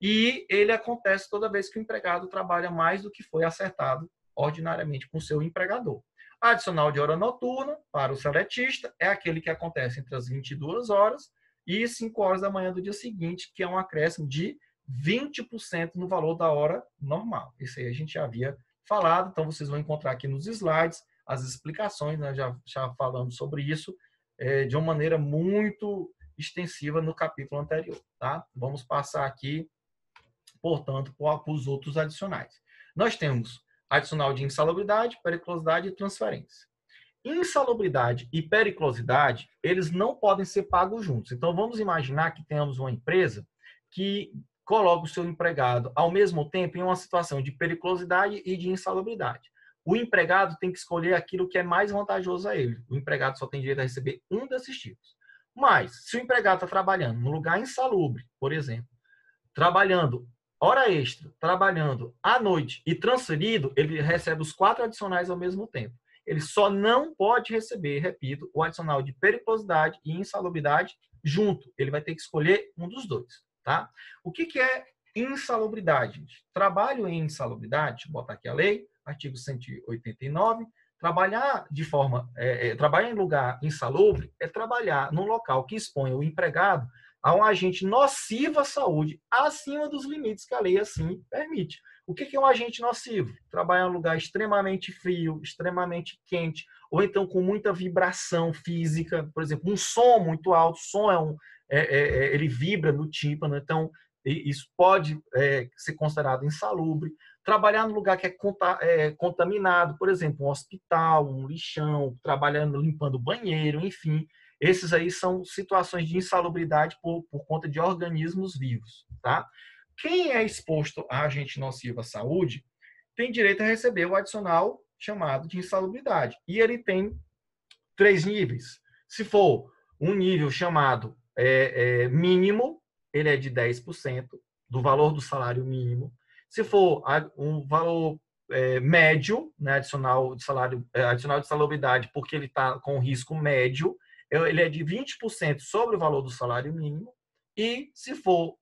e ele acontece toda vez que o empregado trabalha mais do que foi acertado ordinariamente com o seu empregador. Adicional de hora noturna, para o seletista, é aquele que acontece entre as 22 horas e 5 horas da manhã do dia seguinte, que é um acréscimo de 20% no valor da hora normal. Isso aí a gente já havia falado, então vocês vão encontrar aqui nos slides as explicações, né? Já falamos sobre isso de uma maneira muito extensiva no capítulo anterior, tá? Vamos passar aqui, portanto, para os outros adicionais. Nós temos adicional de insalubridade, periculosidade e transferência. Insalubridade e periculosidade, eles não podem ser pagos juntos. Então, vamos imaginar que tenhamos uma empresa que coloca o seu empregado ao mesmo tempo em uma situação de periculosidade e de insalubridade. O empregado tem que escolher aquilo que é mais vantajoso a ele. O empregado só tem direito a receber um desses tipos. Mas, se o empregado está trabalhando no lugar insalubre, por exemplo, trabalhando hora extra, trabalhando à noite e transferido, ele recebe os 4 adicionais ao mesmo tempo. Ele só não pode receber, repito, o adicional de periculosidade e insalubridade junto. Ele vai ter que escolher um dos dois, tá? O que é insalubridade, gente? Trabalho em insalubridade, deixa eu botar aqui a lei, artigo 189, trabalhar trabalhar em lugar insalubre é trabalhar num local que exponha o empregado a um agente nocivo à saúde acima dos limites que a lei assim permite. O que é um agente nocivo? Trabalhar em um lugar extremamente frio, extremamente quente, ou então com muita vibração física, por exemplo, um som muito alto, o som ele vibra no tímpano, então isso pode ser considerado insalubre. Trabalhar no lugar que é contaminado, por exemplo, um hospital, um lixão, trabalhando, limpando banheiro, enfim. Esses aí são situações de insalubridade por conta de organismos vivos, tá? Quem é exposto a agente nocivo à saúde tem direito a receber o adicional chamado de insalubridade. E ele tem 3 níveis. Se for um nível chamado mínimo, ele é de 10% do valor do salário mínimo. Se for um valor médio, né, adicional de salubridade, porque ele está com risco médio, ele é de 20% sobre o valor do salário mínimo. E se for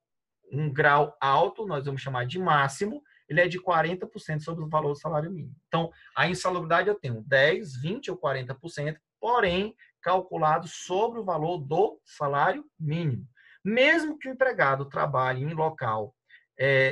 um grau alto, nós vamos chamar de máximo, ele é de 40% sobre o valor do salário mínimo. Então, a insalubridade eu tenho 10, 20 ou 40%, porém, calculado sobre o valor do salário mínimo. Mesmo que o empregado trabalhe em local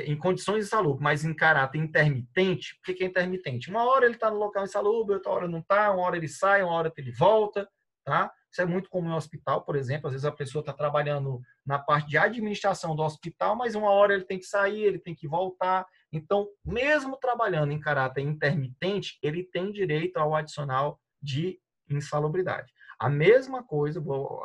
em condições insalubres, mas em caráter intermitente, o que é intermitente? Uma hora ele está no local insalubre, outra hora não está, uma hora ele sai, uma hora ele volta, tá? Isso é muito comum no hospital, por exemplo. Às vezes a pessoa está trabalhando na parte de administração do hospital, mas uma hora ele tem que sair, ele tem que voltar. Então, mesmo trabalhando em caráter intermitente, ele tem direito ao adicional de insalubridade. A mesma coisa, vou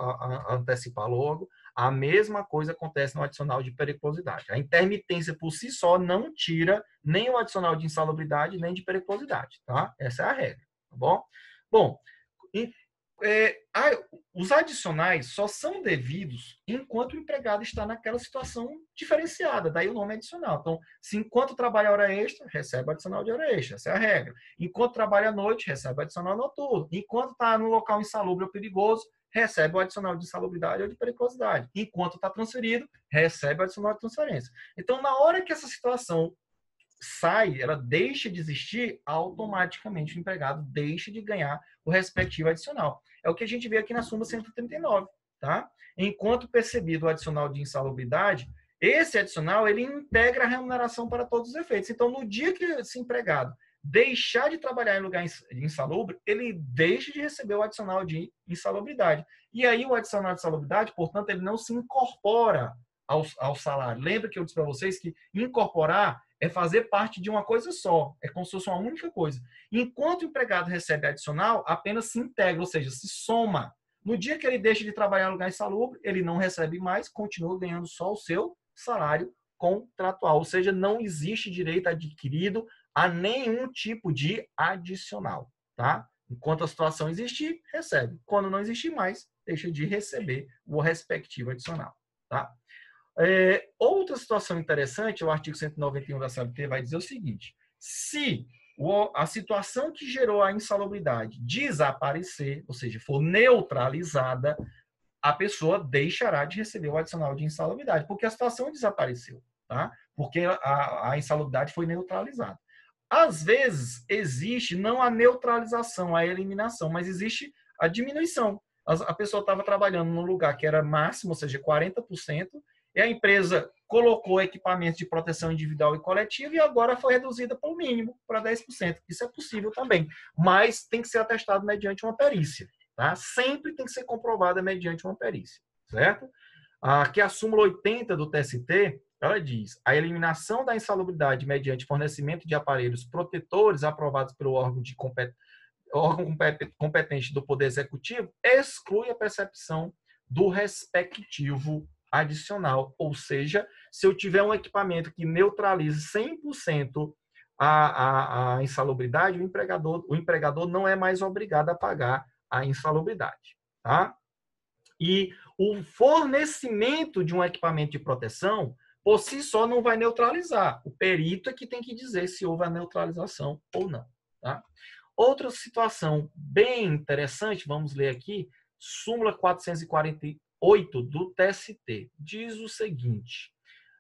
antecipar logo, a mesma coisa acontece no adicional de periculosidade. A intermitência por si só não tira nem o adicional de insalubridade, nem de periculosidade, tá? Essa é a regra, tá bom? Bom, os adicionais só são devidos enquanto o empregado está naquela situação diferenciada, daí o nome é adicional. Então, se enquanto trabalha hora extra, recebe adicional de hora extra, essa é a regra. Enquanto trabalha à noite, recebe adicional noturno. Enquanto está no local insalubre ou perigoso, recebe o adicional de insalubridade ou de periculosidade. Enquanto está transferido, recebe o adicional de transferência. Então, na hora que essa situação sai, ela deixa de existir, automaticamente o empregado deixa de ganhar o respectivo adicional. É o que a gente vê aqui na súmula 139, tá? Enquanto percebido o adicional de insalubridade, esse adicional, ele integra a remuneração para todos os efeitos. Então, no dia que esse empregado deixar de trabalhar em lugar insalubre, ele deixa de receber o adicional de insalubridade. E aí, o adicional de insalubridade, portanto, ele não se incorpora ao salário. Lembra que eu disse para vocês que incorporar é fazer parte de uma coisa só, é como se fosse uma única coisa. Enquanto o empregado recebe adicional, apenas se integra, ou seja, se soma. No dia que ele deixa de trabalhar em lugar insalubre, ele não recebe mais, continua ganhando só o seu salário contratual, ou seja, não existe direito adquirido a nenhum tipo de adicional, tá? Enquanto a situação existir, recebe. Quando não existir mais, deixa de receber o respectivo adicional, tá? Outra situação interessante, o artigo 191 da CLT vai dizer o seguinte: se a situação que gerou a insalubridade desaparecer, ou seja, for neutralizada, a pessoa deixará de receber o adicional de insalubridade, porque a situação desapareceu, tá? Porque a insalubridade foi neutralizada. Às vezes, existe não a neutralização, a eliminação, mas existe a diminuição. A pessoa estava trabalhando num lugar que era máximo, ou seja, 40%, e a empresa colocou equipamentos de proteção individual e coletiva e agora foi reduzida para o mínimo, para 10%. Isso é possível também, mas tem que ser atestado mediante uma perícia. Tá? Sempre tem que ser comprovada mediante uma perícia. certo? Aqui a súmula 80 do TST, ela diz: a eliminação da insalubridade mediante fornecimento de aparelhos protetores aprovados pelo órgão competente do Poder Executivo exclui a percepção do respectivo adicional. Ou seja, se eu tiver um equipamento que neutralize 100% a insalubridade, o empregador não é mais obrigado a pagar a insalubridade. Tá? E o fornecimento de um equipamento de proteção, por si só, não vai neutralizar. O perito é que tem que dizer se houve a neutralização ou não. Tá? Outra situação bem interessante, vamos ler aqui, súmula 448 do TST, diz o seguinte: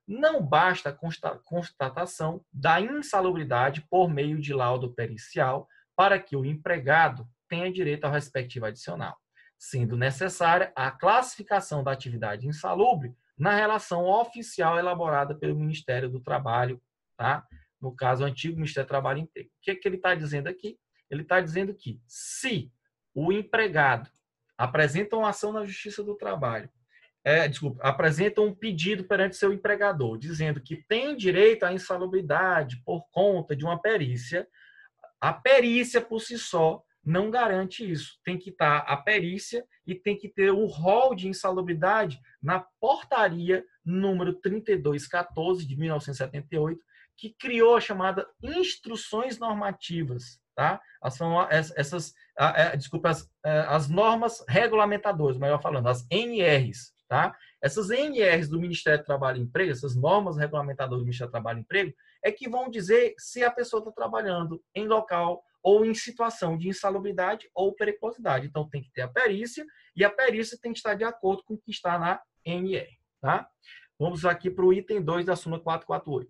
não basta a constatação da insalubridade por meio de laudo pericial para que o empregado tenha direito ao respectivo adicional, sendo necessária a classificação da atividade insalubre na relação oficial elaborada pelo Ministério do Trabalho, tá? No caso, o antigo Ministério do Trabalho e Emprego. O que é que ele está dizendo aqui? Ele está dizendo que, se o empregado apresenta uma ação na Justiça do Trabalho, apresenta um pedido perante seu empregador, dizendo que tem direito à insalubridade por conta de uma perícia, a perícia, por si só, não garante isso. Tem que estar a perícia e tem que ter o rol de insalubridade na portaria número 3214 de 1978, que criou a chamada Instruções Normativas, tá? As normas regulamentadoras, melhor falando, as NRs, tá? Essas NRs do Ministério do Trabalho e Emprego, essas normas regulamentadoras do Ministério do Trabalho e Emprego, é que vão dizer se a pessoa está trabalhando em local ou em situação de insalubridade ou periculosidade. Então, tem que ter a perícia, e a perícia tem que estar de acordo com o que está na NR. Tá? Vamos aqui para o item 2 da súmula 448.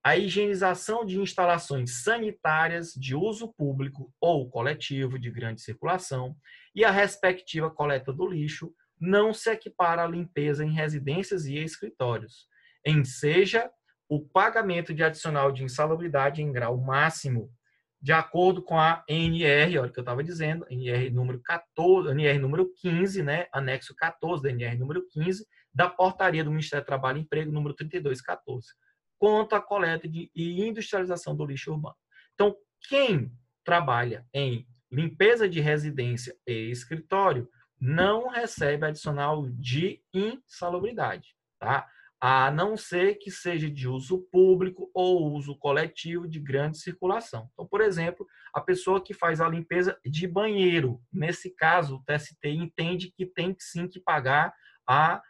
A higienização de instalações sanitárias de uso público ou coletivo de grande circulação e a respectiva coleta do lixo não se equipara à limpeza em residências e escritórios, enseja o pagamento de adicional de insalubridade em grau máximo, de acordo com a NR, olha o que eu estava dizendo, NR número 14, NR número 15, né, anexo 14 da NR número 15, da portaria do Ministério do Trabalho e Emprego, número 3214, quanto à coleta e industrialização do lixo urbano. Então, quem trabalha em limpeza de residência e escritório não recebe adicional de insalubridade, tá? A não ser que seja de uso público ou uso coletivo de grande circulação. Então, por exemplo, a pessoa que faz a limpeza de banheiro, nesse caso, o TST entende que tem sim que pagar a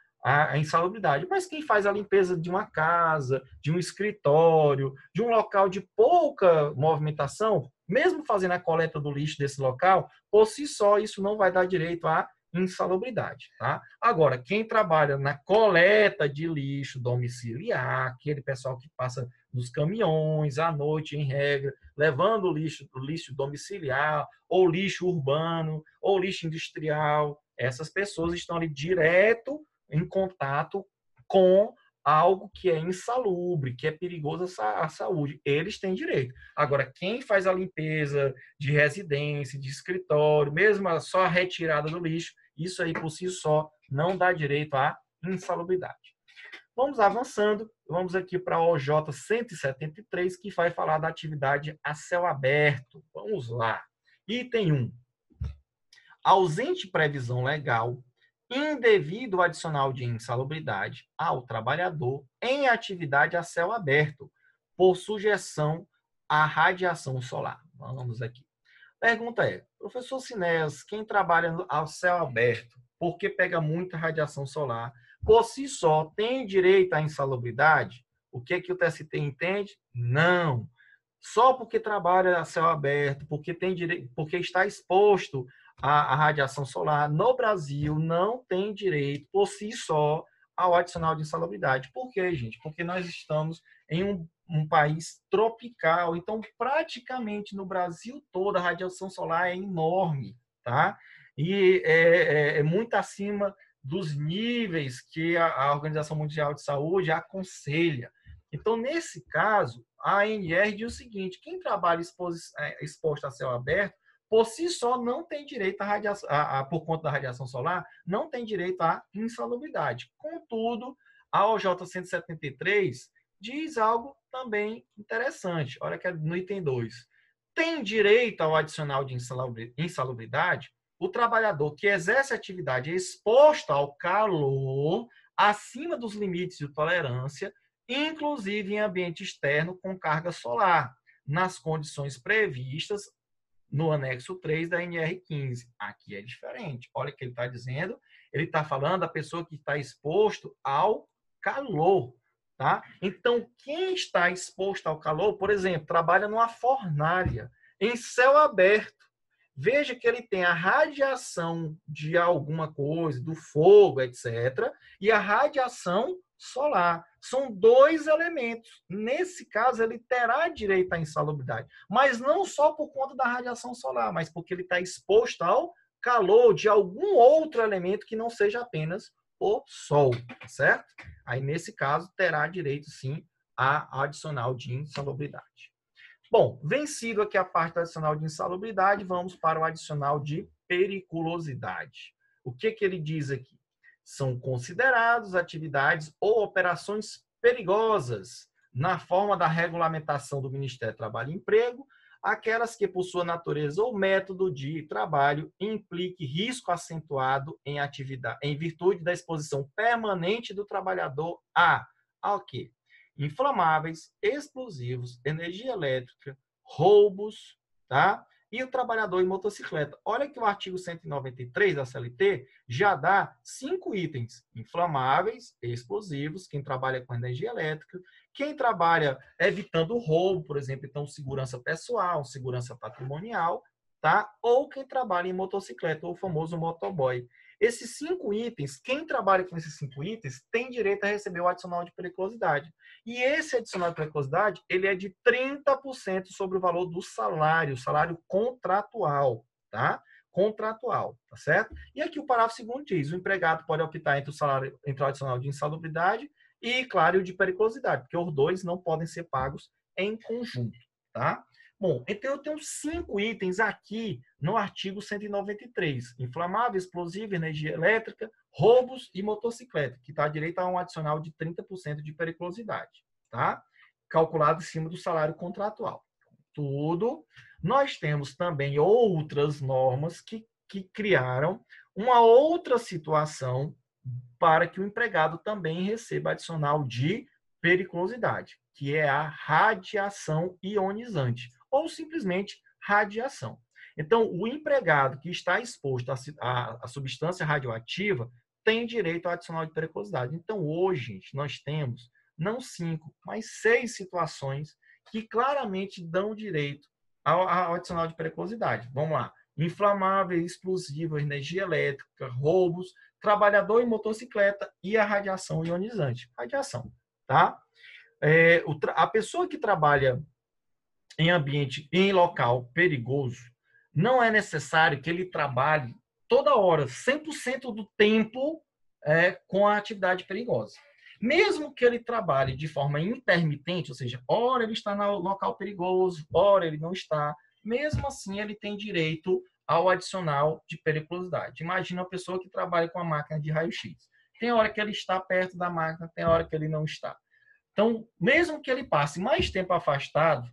insalubridade. Mas quem faz a limpeza de uma casa, de um escritório, de um local de pouca movimentação, mesmo fazendo a coleta do lixo desse local, por si só, isso não vai dar direito à insalubridade. Tá? Agora, quem trabalha na coleta de lixo domiciliar, aquele pessoal que passa nos caminhões à noite, em regra, levando o lixo domiciliar, ou lixo urbano, ou lixo industrial, essas pessoas estão ali direto em contato com algo que é insalubre, que é perigoso à saúde. Eles têm direito. Agora, quem faz a limpeza de residência, de escritório, mesmo só a retirada do lixo, isso aí por si só não dá direito à insalubridade. Vamos avançando, vamos aqui para a OJ 173, que vai falar da atividade a céu aberto. Vamos lá. Item 1. Ausente previsão legal, indevido adicional de insalubridade ao trabalhador em atividade a céu aberto, por sujeição à radiação solar. Vamos aqui. Pergunta é, professor Cinéas, quem trabalha ao céu aberto, porque pega muita radiação solar, por si só tem direito à insalubridade? O que é que o TST entende? Não. Só porque trabalha a céu aberto, porque tem direito, porque está exposto à radiação solar, no Brasil não tem direito, por si só, ao adicional de insalubridade. Por quê, gente? Porque nós estamos em um país tropical, então praticamente no Brasil todo a radiação solar é enorme, tá? E é muito acima dos níveis que a Organização Mundial de Saúde aconselha. Então, nesse caso, a ANR diz o seguinte: quem trabalha exposto a céu aberto por si só, não tem direito à radiação, por conta da radiação solar, não tem direito à insalubridade. Contudo, a OJ 173 diz algo também interessante. Olha que é no item 2. Tem direito ao adicional de insalubridade o trabalhador que exerce atividade exposta ao calor acima dos limites de tolerância, inclusive em ambiente externo com carga solar, nas condições previstas no anexo 3 da NR15. Aqui é diferente. Olha o que ele está dizendo. Ele está falando da pessoa que está exposto ao calor. Tá? Então, quem está exposto ao calor, por exemplo, trabalha numa fornalha, em céu aberto, veja que ele tem a radiação de alguma coisa, do fogo, etc., e a radiação solar. São dois elementos. Nesse caso, ele terá direito à insalubridade, mas não só por conta da radiação solar, mas porque ele está exposto ao calor de algum outro elemento que não seja apenas o sol, certo? Aí, nesse caso, terá direito, sim, a adicional de insalubridade. Bom, vencido aqui a parte adicional de insalubridade, vamos para o adicional de periculosidade. O que ele diz aqui? São considerados atividades ou operações perigosas na forma da regulamentação do Ministério do Trabalho e Emprego, aquelas que, por sua natureza ou método de trabalho, implique risco acentuado em atividade, em virtude da exposição permanente do trabalhador ao quê? Inflamáveis, explosivos, energia elétrica, roubos, tá? E o trabalhador em motocicleta. Olha que o artigo 193 da CLT já dá 5 itens: inflamáveis, explosivos, quem trabalha com energia elétrica, quem trabalha evitando o roubo, por exemplo, então segurança pessoal, segurança patrimonial, tá? Ou quem trabalha em motocicleta, ou o famoso motoboy. Esses 5 itens, quem trabalha com esses 5 itens tem direito a receber o adicional de periculosidade. E esse adicional de periculosidade, ele é de 30% sobre o valor do salário contratual, tá? Contratual, tá certo? E aqui o parágrafo 2º diz: o empregado pode optar entre o adicional de insalubridade e, claro, o de periculosidade, porque os dois não podem ser pagos em conjunto, tá? Bom, então eu tenho 5 itens aqui no artigo 193. Inflamável, explosivo, energia elétrica, roubos e motocicleta, que está direito a um adicional de 30% de periculosidade, tá? Calculado em cima do salário contratual. Tudo. Nós temos também outras normas que criaram uma outra situação para que o empregado também receba adicional de periculosidade, que é a radiação ionizante, ou simplesmente radiação. Então, o empregado que está exposto à substância radioativa tem direito ao adicional de periculosidade. Então, hoje, gente, nós temos não 5, mas 6 situações que claramente dão direito ao adicional de periculosidade. Vamos lá. Inflamável, explosivo, energia elétrica, roubos, trabalhador em motocicleta e a radiação ionizante. Radiação, tá? A pessoa que trabalha em local perigoso, não é necessário que ele trabalhe toda hora, 100% do tempo, com a atividade perigosa. Mesmo que ele trabalhe de forma intermitente, ou seja, ora ele está no local perigoso, ora ele não está, mesmo assim ele tem direito ao adicional de periculosidade. Imagina uma pessoa que trabalha com a máquina de raio-x. Tem hora que ele está perto da máquina, tem hora que ele não está. Então, mesmo que ele passe mais tempo afastado,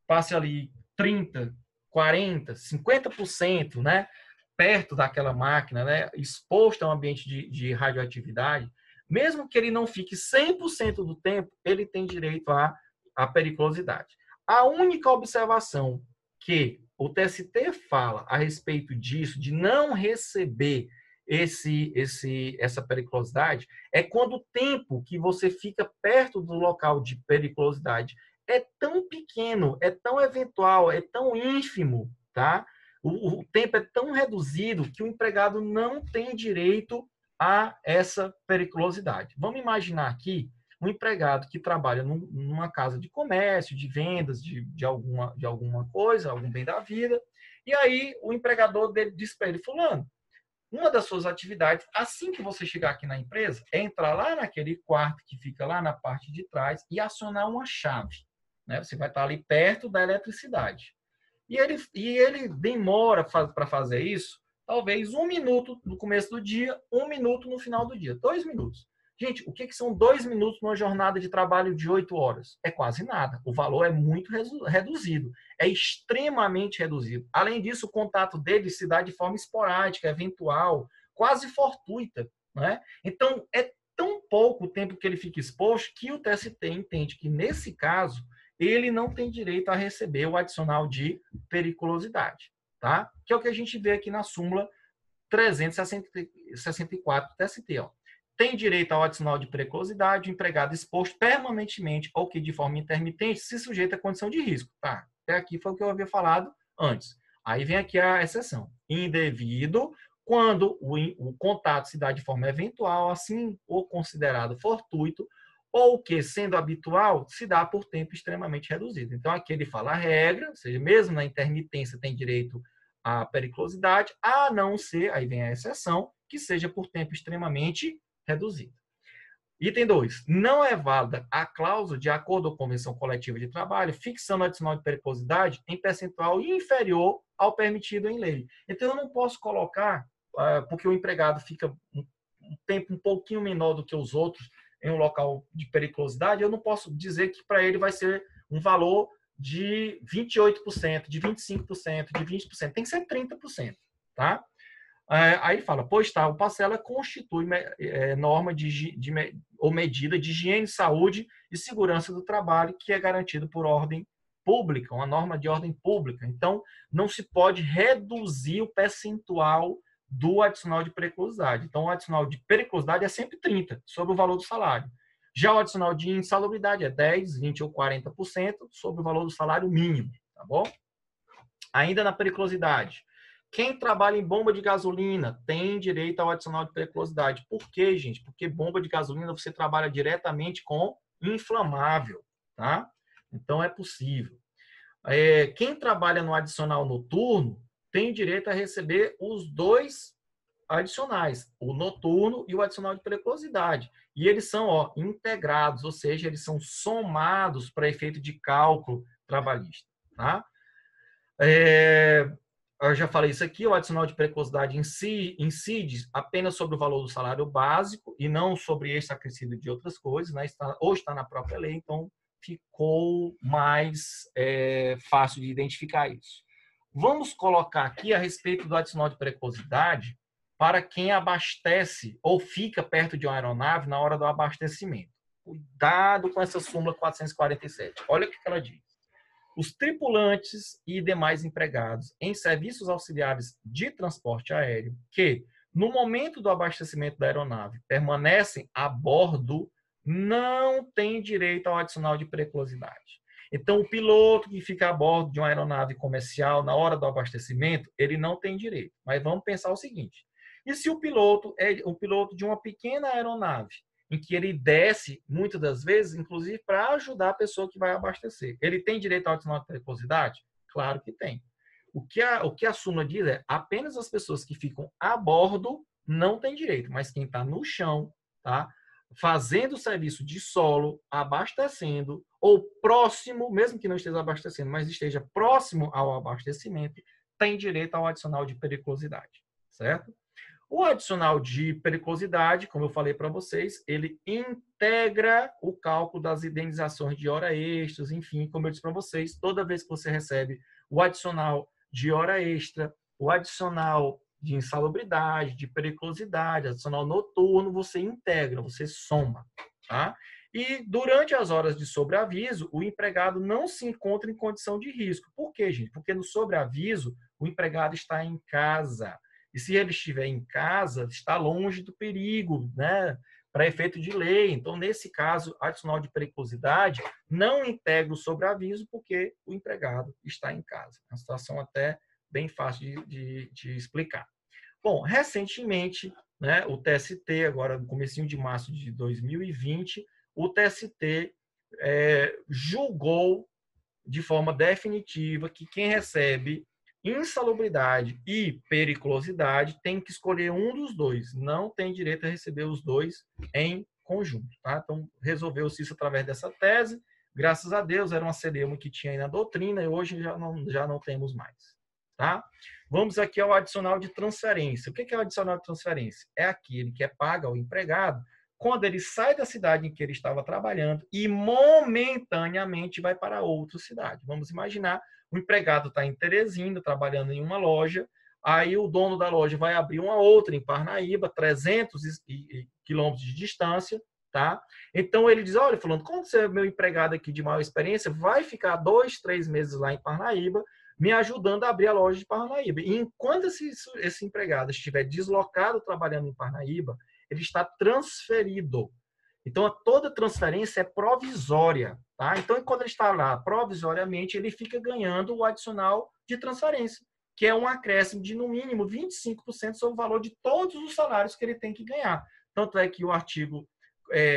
passe ali 30, 40, 50%, né, perto daquela máquina, né, exposto a um ambiente de radioatividade, mesmo que ele não fique 100% do tempo, ele tem direito à periculosidade. A única observação que o TST fala a respeito disso, de não receber essa periculosidade, é quando o tempo que você fica perto do local de periculosidade é tão pequeno, é tão eventual, é tão ínfimo, tá? O tempo é tão reduzido que o empregado não tem direito a essa periculosidade. Vamos imaginar aqui um empregado que trabalha numa casa de comércio, de vendas, de alguma coisa, algum bem da vida, e aí o empregador dele diz para ele: fulano, uma das suas atividades, assim que você chegar aqui na empresa, é entrar lá naquele quarto que fica lá na parte de trás e acionar uma chave. Né? Você vai estar ali perto da eletricidade. E ele demora para fazer isso, talvez 1 minuto no começo do dia, 1 minuto no final do dia, 2 minutos. Gente, o que são 2 minutos numa jornada de trabalho de 8 horas? É quase nada. O valor é muito reduzido. É extremamente reduzido. Além disso, o contato dele se dá de forma esporádica, eventual, quase fortuita. Né? Então, é tão pouco o tempo que ele fica exposto que o TST entende que, nesse caso, ele não tem direito a receber o adicional de periculosidade. Tá? Que é o que a gente vê aqui na súmula 364 do TST. Ó. Tem direito ao adicional de periculosidade o empregado exposto permanentemente ou que de forma intermitente se sujeita à condição de risco. Tá? Até aqui foi o que eu havia falado antes. Aí vem aqui a exceção. Indevido, quando o contato se dá de forma eventual, assim ou considerado fortuito, ou que, sendo habitual, se dá por tempo extremamente reduzido. Então, aqui ele fala a regra, ou seja, mesmo na intermitência tem direito à periculosidade, a não ser, aí vem a exceção, que seja por tempo extremamente reduzido. Item 2. Não é válida a cláusula de acordo com a convenção coletiva de trabalho, fixando o adicional de periculosidade em percentual inferior ao permitido em lei. Então, eu não posso colocar, porque o empregado fica um tempo um pouquinho menor do que os outros em um local de periculosidade, eu não posso dizer que para ele vai ser um valor de 28%, de 25%, de 20%. Tem que ser 30%. Tá? Aí fala, pois tal parcela constitui norma ou medida de higiene, saúde e segurança do trabalho que é garantido por ordem pública, uma norma de ordem pública. Então, não se pode reduzir o percentual do adicional de periculosidade. Então, o adicional de periculosidade é sempre 30% sobre o valor do salário. Já o adicional de insalubridade é 10%, 20% ou 40% sobre o valor do salário mínimo. Tá bom? Ainda na periculosidade, quem trabalha em bomba de gasolina tem direito ao adicional de periculosidade. Por quê, gente? Porque bomba de gasolina você trabalha diretamente com inflamável, tá? Então é possível. Quem trabalha no adicional noturno tem direito a receber os dois adicionais, o noturno e o adicional de periculosidade. E eles são integrados, ou seja, eles são somados para efeito de cálculo trabalhista, tá? Eu já falei isso aqui, o adicional de periculosidade incide apenas sobre o valor do salário básico e não sobre esse acrescido de outras coisas, né? Está na própria lei, então ficou mais fácil de identificar isso. Vamos colocar aqui a respeito do adicional de periculosidade para quem abastece ou fica perto de uma aeronave na hora do abastecimento. Cuidado com essa súmula 447. Olha o que ela diz. Os tripulantes e demais empregados em serviços auxiliares de transporte aéreo que, no momento do abastecimento da aeronave, permanecem a bordo, não têm direito ao adicional de periculosidade. Então, o piloto que fica a bordo de uma aeronave comercial na hora do abastecimento, ele não tem direito. Mas vamos pensar o seguinte: e se o piloto é o piloto de uma pequena aeronave, em que ele desce, muitas das vezes, inclusive para ajudar a pessoa que vai abastecer. Ele tem direito ao adicional de periculosidade? Claro que tem. O que a súmula diz é apenas as pessoas que ficam a bordo não têm direito, mas quem está no chão, tá, fazendo o serviço de solo, abastecendo, ou próximo, mesmo que não esteja abastecendo, mas esteja próximo ao abastecimento, tem direito ao adicional de periculosidade, certo? O adicional de periculosidade, como eu falei para vocês, ele integra o cálculo das indenizações de hora extras, enfim, como eu disse para vocês, toda vez que você recebe o adicional de hora extra, o adicional de insalubridade, de periculosidade, adicional noturno, você integra, você soma, tá? E durante as horas de sobreaviso, o empregado não se encontra em condição de risco. Por quê, gente? Porque no sobreaviso, o empregado está em casa. E se ele estiver em casa, está longe do perigo, né? Para efeito de lei. Então, nesse caso, adicional de periculosidade não integra o sobreaviso porque o empregado está em casa. É uma situação até bem fácil de explicar. Bom, recentemente, né, o TST, agora no comecinho de março de 2020, o TST julgou de forma definitiva que quem recebe insalubridade e periculosidade tem que escolher um dos dois, não tem direito a receber os dois em conjunto. Tá? Então, resolveu-se isso através dessa tese, Graças a Deus, era uma CDM que tinha aí na doutrina e hoje já não temos mais. Tá? Vamos aqui ao adicional de transferência. O que é o adicional de transferência? É aquele que é pago ao empregado quando ele sai da cidade em que ele estava trabalhando e momentaneamente vai para outra cidade. Vamos imaginar, o empregado está em Teresina, trabalhando em uma loja, aí o dono da loja vai abrir uma outra em Parnaíba, 300 quilômetros de distância, tá? Então ele diz, olha, fulano, como você é meu empregado aqui de maior experiência, vai ficar 2, 3 meses lá em Parnaíba, me ajudando a abrir a loja de Parnaíba. E enquanto esse empregado estiver deslocado trabalhando em Parnaíba, ele está transferido. Então, toda transferência é provisória. Tá? Então, quando ele está lá provisoriamente, ele fica ganhando o adicional de transferência, que é um acréscimo de, no mínimo, 25% sobre o valor de todos os salários que ele tem que ganhar. Tanto é que o artigo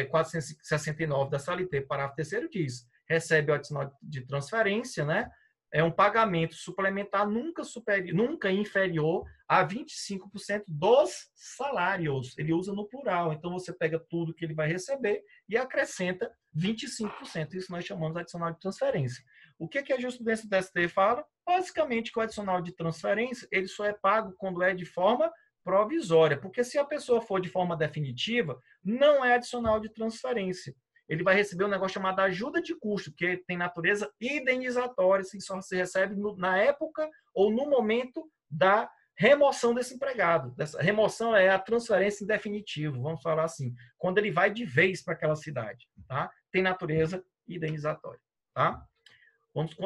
469 da CLT, parágrafo 3º, diz, recebe o adicional de transferência, né? É um pagamento suplementar nunca inferior a 25% dos salários. Ele usa no plural. Então, você pega tudo que ele vai receber e acrescenta 25%. Isso nós chamamos de adicional de transferência. O que a jurisprudência do STF fala? Basicamente, que o adicional de transferência ele só é pago quando é de forma provisória. Porque se a pessoa for de forma definitiva, não é adicional de transferência. Ele vai receber um negócio chamado ajuda de custo, que tem natureza indenizatória, se só se recebe na época ou no momento da remoção desse empregado. Essa remoção é a transferência em definitivo, vamos falar assim, quando ele vai de vez para aquela cidade. Tá? Tem natureza indenizatória. Tá?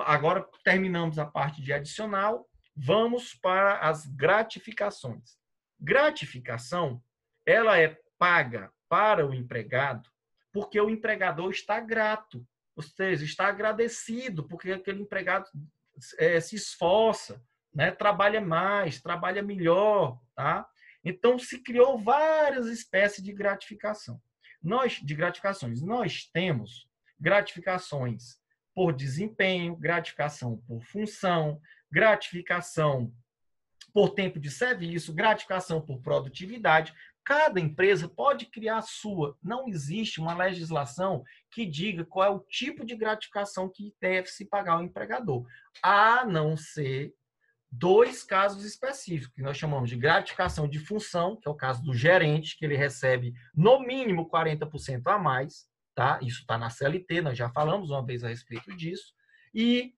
Agora terminamos a parte de adicional, vamos para as gratificações. Gratificação, ela é paga para o empregado porque o empregador está grato, ou seja, está agradecido, porque aquele empregado se esforça, né? Trabalha mais, trabalha melhor. Tá? Então, se criou várias espécies de gratificações. Nós temos gratificações por desempenho, gratificação por função, gratificação por tempo de serviço, gratificação por produtividade. Cada empresa pode criar a sua. Não existe uma legislação que diga qual é o tipo de gratificação que deve se pagar ao empregador, a não ser 2 casos específicos, que nós chamamos de gratificação de função, que é o caso do gerente, que ele recebe no mínimo 40% a mais, tá? Isso está na CLT, nós já falamos uma vez a respeito disso, e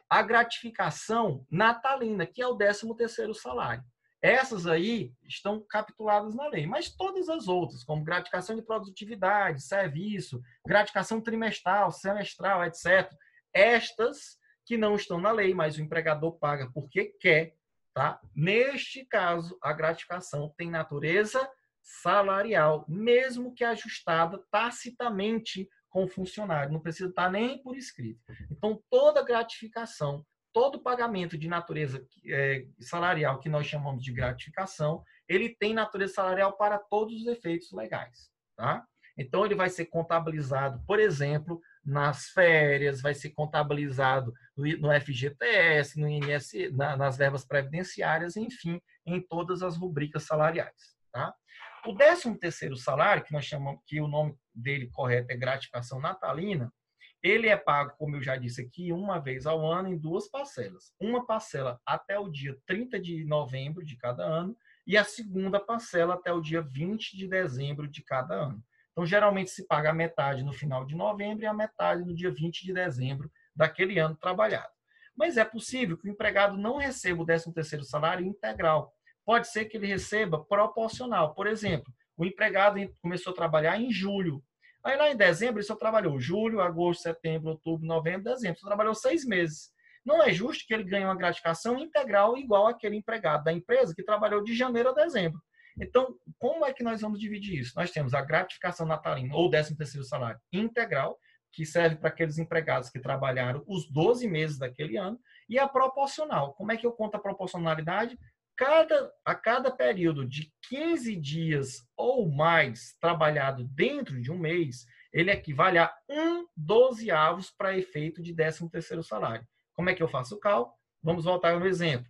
a gratificação natalina, que é o 13º salário. Essas aí estão capituladas na lei, mas todas as outras, como gratificação de produtividade, serviço, gratificação trimestral, semestral, etc., estas que não estão na lei, mas o empregador paga porque quer, tá? Neste caso, a gratificação tem natureza salarial, mesmo que ajustada tacitamente com o funcionário, não precisa estar nem por escrito. Então, toda gratificação, todo pagamento de natureza salarial, que nós chamamos de gratificação, ele tem natureza salarial para todos os efeitos legais. Tá? Então, ele vai ser contabilizado, por exemplo, nas férias, vai ser contabilizado no FGTS, no INSS, nas verbas previdenciárias, enfim, em todas as rubricas salariais. Tá? O 13º salário, que nós chamamos, que o nome dele correto é gratificação natalina, ele é pago, como eu já disse aqui, uma vez ao ano em 2 parcelas. Uma parcela até o dia 30 de novembro de cada ano e a segunda parcela até o dia 20 de dezembro de cada ano. Então, geralmente se paga a metade no final de novembro e a metade no dia 20 de dezembro daquele ano trabalhado. Mas é possível que o empregado não receba o 13º salário integral. Pode ser que ele receba proporcional. Por exemplo, o empregado começou a trabalhar em julho. Aí lá em dezembro ele só trabalhou julho, agosto, setembro, outubro, novembro, dezembro. Só trabalhou 6 meses. Não é justo que ele ganhe uma gratificação integral igual àquele empregado da empresa que trabalhou de janeiro a dezembro. Então, como é que nós vamos dividir isso? Nós temos a gratificação natalina, ou 13º salário integral, que serve para aqueles empregados que trabalharam os 12 meses daquele ano, e a proporcional. Como é que eu conto a proporcionalidade? A cada período de 15 dias ou mais trabalhado dentro de um mês, ele equivale a 1/12 para efeito de 13º salário. Como é que eu faço o cálculo? Vamos voltar no exemplo.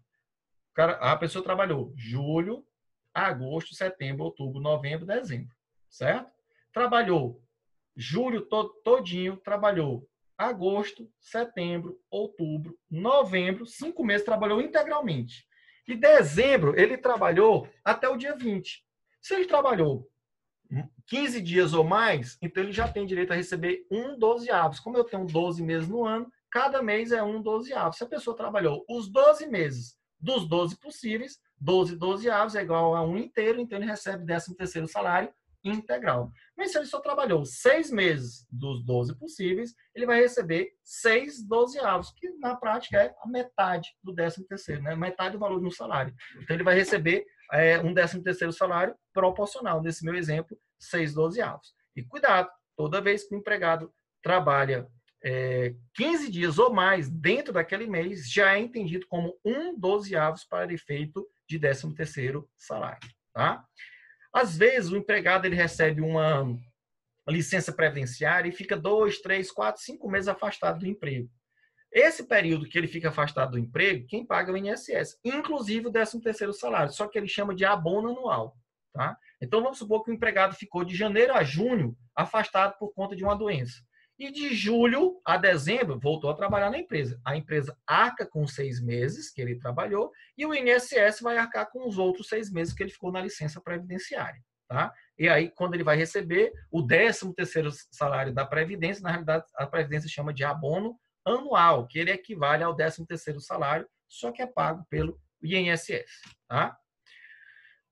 A pessoa trabalhou julho, agosto, setembro, outubro, novembro, dezembro, certo? Trabalhou julho todinho, trabalhou agosto, setembro, outubro, novembro, 5 meses trabalhou integralmente. E dezembro, ele trabalhou até o dia 20. Se ele trabalhou 15 dias ou mais, então ele já tem direito a receber um dozeavos. Como eu tenho 12 meses no ano, cada mês é um dozeavos. Se a pessoa trabalhou os 12 meses dos 12 possíveis, 12 dozeavos é igual a um inteiro, então ele recebe 13º salário integral. Mas se ele só trabalhou 6 meses dos 12 possíveis, ele vai receber 6 dozeavos, que na prática é a metade do 13º, né? Metade do valor do salário. Então ele vai receber um 13º salário proporcional, nesse meu exemplo, 6 dozeavos. E cuidado, toda vez que o empregado trabalha 15 dias ou mais dentro daquele mês, já é entendido como um dozeavos para efeito de 13º salário. Tá? Às vezes, o empregado ele recebe uma licença previdenciária e fica 2, 3, 4, 5 meses afastado do emprego. Esse período que ele fica afastado do emprego, quem paga é o INSS, inclusive o 13º salário, só que ele chama de abono anual. Tá? Então, vamos supor que o empregado ficou de janeiro a junho afastado por conta de uma doença. E de julho a dezembro, voltou a trabalhar na empresa. A empresa arca com 6 meses que ele trabalhou e o INSS vai arcar com os outros 6 meses que ele ficou na licença previdenciária. Tá? E aí, quando ele vai receber o 13º salário da Previdência, na realidade, a Previdência chama de abono anual, que ele equivale ao 13º salário, só que é pago pelo INSS. Tá?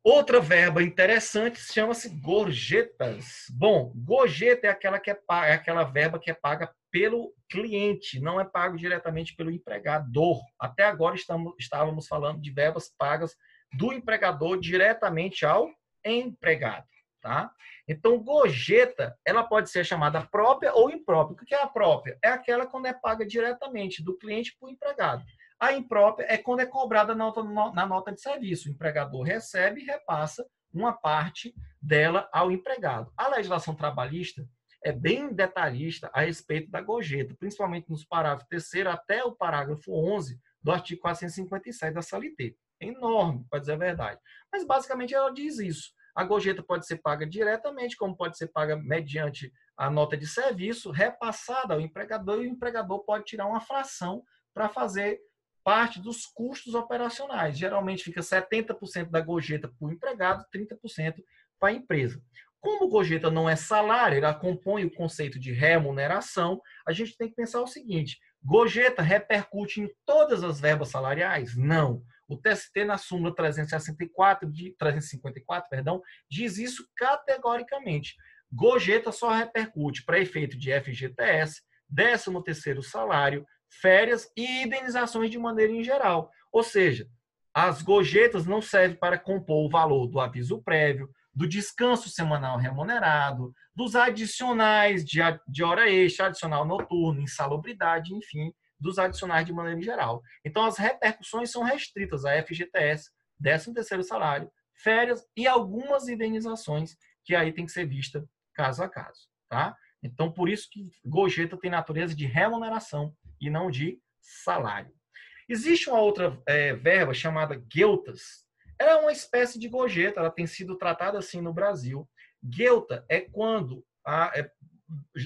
Outra verba interessante chama-se gorjetas. Bom, gorjeta é aquela verba que é paga pelo cliente, não é pago diretamente pelo empregador. Até agora estávamos falando de verbas pagas do empregador diretamente ao empregado. Tá? Então, gorjeta, ela pode ser chamada própria ou imprópria. O que é a própria? É aquela quando é paga diretamente do cliente para o empregado. A imprópria é quando é cobrada na nota de serviço. O empregador recebe e repassa uma parte dela ao empregado. A legislação trabalhista é bem detalhista a respeito da gorjeta, principalmente nos parágrafos 3º até o parágrafo 11 do artigo 457 da CLT. É enorme, para dizer a verdade. Mas, basicamente, ela diz isso. A gorjeta pode ser paga diretamente, como pode ser paga mediante a nota de serviço, repassada ao empregador, e o empregador pode tirar uma fração para fazer parte dos custos operacionais. Geralmente fica 70% da gorjeta para o empregado, 30% para a empresa. Como gorjeta não é salário, ela compõe o conceito de remuneração, a gente tem que pensar o seguinte: gorjeta repercute em todas as verbas salariais? Não. O TST, na súmula 354, diz isso categoricamente. Gorjeta só repercute para efeito de FGTS, 13º salário, férias e indenizações de maneira em geral. Ou seja, as gorjetas não servem para compor o valor do aviso prévio, do descanso semanal remunerado, dos adicionais de hora extra, adicional noturno, insalubridade, enfim, dos adicionais de maneira em geral. Então, as repercussões são restritas a FGTS, 13º salário, férias e algumas indenizações que aí tem que ser vista caso a caso. Tá? Então, por isso que gorjeta tem natureza de remuneração e não de salário. Existe uma outra verba chamada gueltas. Ela é uma espécie de gorjeta, ela tem sido tratada assim no Brasil. Guelta é quando,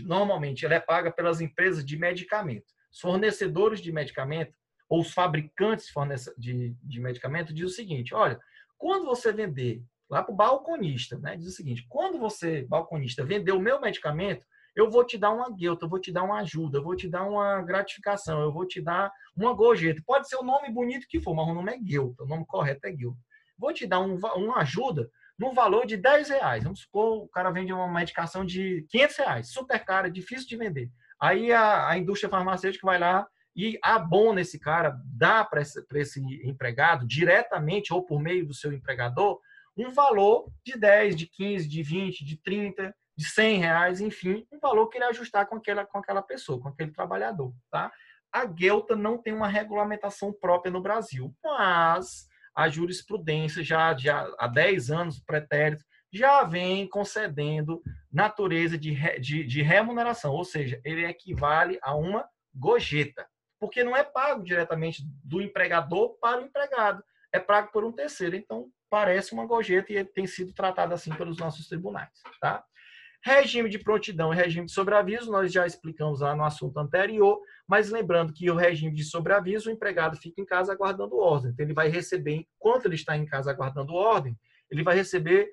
normalmente, ela é paga pelas empresas de medicamento. Os fornecedores de medicamento, ou os fabricantes de medicamento, diz o seguinte: olha, quando você vender lá para o balconista, né, diz o seguinte: quando você, balconista, vender o meu medicamento, eu vou te dar uma guelta, eu vou te dar uma ajuda, eu vou te dar uma gratificação, eu vou te dar uma gorjeta. Pode ser o nome bonito que for, mas o nome é guelta, o nome correto é guelta. Vou te dar uma ajuda no valor de R$10. Vamos supor, o cara vende uma medicação de R$500, super cara, difícil de vender. Aí a indústria farmacêutica vai lá e abona esse cara, dá para esse empregado, diretamente ou por meio do seu empregador, um valor de 10, de 15, de 20, de 30, de R$100, enfim, um valor que ele ajustar com aquela pessoa, com aquele trabalhador. Tá? A guelta não tem uma regulamentação própria no Brasil, mas a jurisprudência já há 10 anos, pretérito, já vem concedendo natureza de remuneração, ou seja, ele equivale a uma gorjeta, porque não é pago diretamente do empregador para o empregado, é pago por um terceiro. Então, parece uma gorjeta e tem sido tratado assim pelos nossos tribunais. Tá? Regime de prontidão e regime de sobreaviso, nós já explicamos lá no assunto anterior, mas lembrando que o regime de sobreaviso, o empregado fica em casa aguardando ordem. Então, ele vai receber, enquanto ele está em casa aguardando ordem, ele vai receber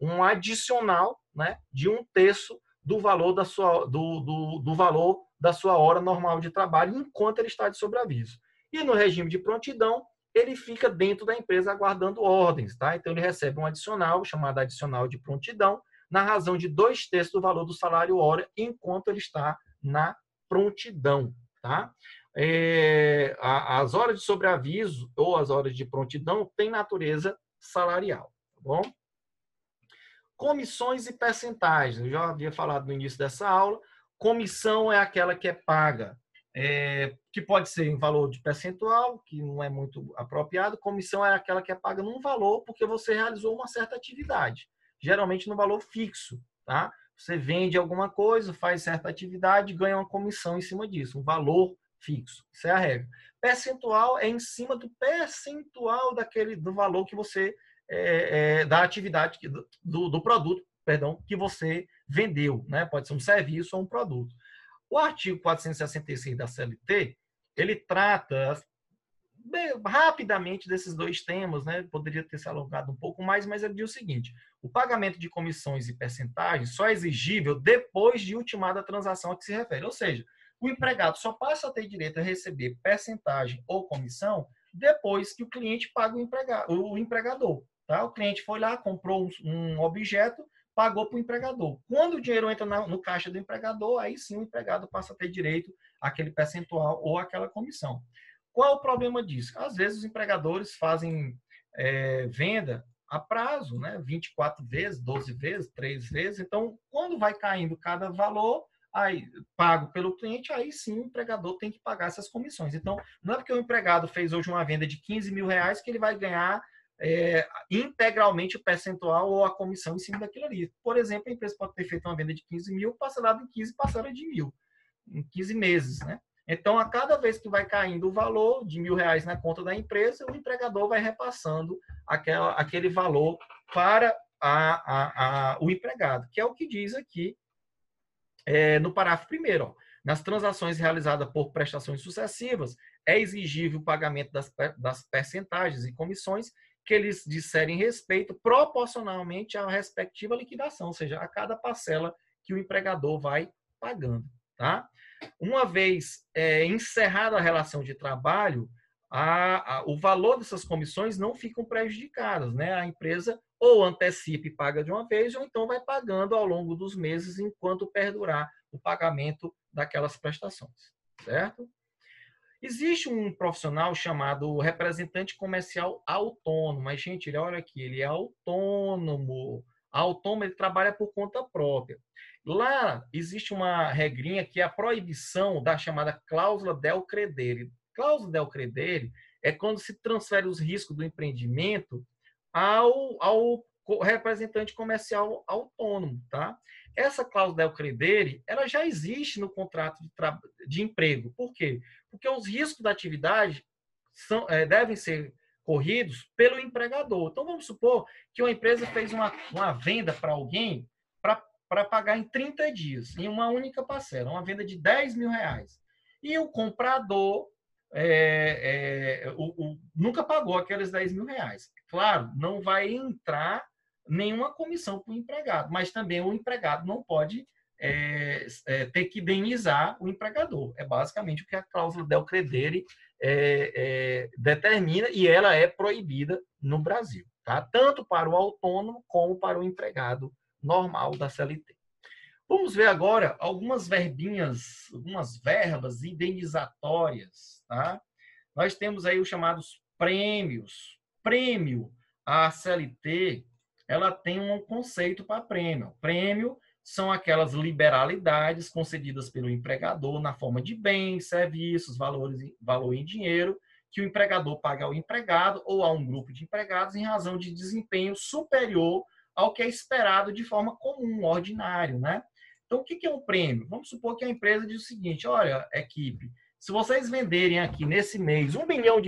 um adicional, né, de 1/3 do valor do valor da sua hora normal de trabalho, enquanto ele está de sobreaviso. E no regime de prontidão, ele fica dentro da empresa aguardando ordens, tá? Então, ele recebe um adicional, chamado adicional de prontidão, na razão de 2/3 do valor do salário hora, enquanto ele está na prontidão, tá? As horas de sobreaviso ou as horas de prontidão têm natureza salarial, tá bom? Comissões e percentagens. Eu já havia falado no início dessa aula. Comissão é aquela que é paga, que pode ser em valor de percentual, que não é muito apropriado. Comissão é aquela que é paga num valor porque você realizou uma certa atividade, geralmente no valor fixo, tá? Você vende alguma coisa, faz certa atividade, ganha uma comissão em cima disso, um valor fixo. Isso é a regra. Percentual é em cima do percentual do valor que você da atividade do produto, perdão, que você vendeu, né? Pode ser um serviço ou um produto. O artigo 466 da CLT, ele trata rapidamente desses dois temas, né? Poderia ter se alongado um pouco mais, mas ele diz o seguinte: o pagamento de comissões e percentagens só é exigível depois de ultimada a transação a que se refere. Ou seja, o empregado só passa a ter direito a receber percentagem ou comissão depois que o cliente paga o empregador. Tá? O cliente foi lá, comprou um objeto, pagou para o empregador. Quando o dinheiro entra no caixa do empregador, aí sim o empregado passa a ter direito àquele percentual ou àquela comissão. Qual é o problema disso? Às vezes os empregadores fazem venda a prazo, né? 24 vezes, 12 vezes, 3 vezes. Então, quando vai caindo cada valor aí, pago pelo cliente, aí sim o empregador tem que pagar essas comissões. Então, não é porque o empregado fez hoje uma venda de 15 mil reais que ele vai ganhar integralmente o percentual ou a comissão em cima daquilo ali. Por exemplo, a empresa pode ter feito uma venda de 15 mil, parcelado em 15 parcela de 1.000, em 15 meses, né? Então, a cada vez que vai caindo o valor de R$ 1.000 na conta da empresa, o empregador vai repassando aquele valor para o empregado, que é o que diz aqui no parágrafo 1º. Ó, nas transações realizadas por prestações sucessivas, é exigível o pagamento das percentagens e comissões que eles disserem respeito proporcionalmente à respectiva liquidação, ou seja, a cada parcela que o empregador vai pagando. Tá? Uma vez encerrada a relação de trabalho, o valor dessas comissões não ficam prejudicadas, né? A empresa ou antecipa e paga de uma vez, ou então vai pagando ao longo dos meses enquanto perdurar o pagamento daquelas prestações, certo? Existe um profissional chamado representante comercial autônomo, mas, gente, olha aqui, ele é autônomo. Autônomo, ele trabalha por conta própria. Lá existe uma regrinha que é a proibição da chamada cláusula del credere. Cláusula del credere é quando se transfere os riscos do empreendimento ao representante comercial autônomo, tá? Essa cláusula del credere, ela já existe no contrato de emprego. Por quê? Porque os riscos da atividade devem ser corridos pelo empregador. Então, vamos supor que uma empresa fez uma venda para alguém para pagar em 30 dias, em uma única parcela, uma venda de R$ 10.000. E o comprador nunca pagou aqueles R$ 10.000. Claro, não vai entrar nenhuma comissão para o empregado, mas também o empregado não pode ter que indenizar o empregador. É basicamente o que a cláusula del credere determina, e ela é proibida no Brasil, tá? Tanto para o autônomo como para o empregado normal da CLT. Vamos ver agora algumas verbinhas, algumas verbas indenizatórias, tá? Nós temos aí os chamados prêmios. Prêmio, a CLT, ela tem um conceito para prêmio. Prêmio são aquelas liberalidades concedidas pelo empregador na forma de bens, serviços, valor em dinheiro, que o empregador paga ao empregado ou a um grupo de empregados em razão de desempenho superior ao que é esperado de forma comum, ordinário, né? Então, o que é um prêmio? Vamos supor que a empresa diz o seguinte: olha, equipe, se vocês venderem aqui nesse mês R$ 1 milhão,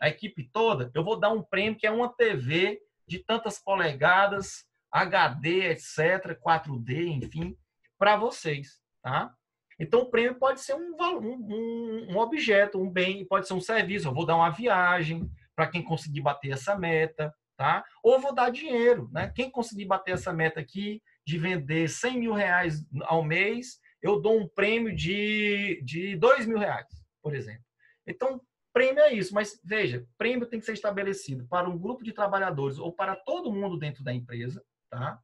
a equipe toda, eu vou dar um prêmio que é uma TV de tantas polegadas HD, etc., 4D, enfim, para vocês, tá? Então, o prêmio pode ser um objeto, um bem, pode ser um serviço. Eu vou dar uma viagem para quem conseguir bater essa meta, tá? Ou vou dar dinheiro, né? Quem conseguir bater essa meta aqui de vender 100 mil reais ao mês, eu dou um prêmio de 2 mil reais, por exemplo. Então, prêmio é isso, mas veja, prêmio tem que ser estabelecido para um grupo de trabalhadores ou para todo mundo dentro da empresa, tá?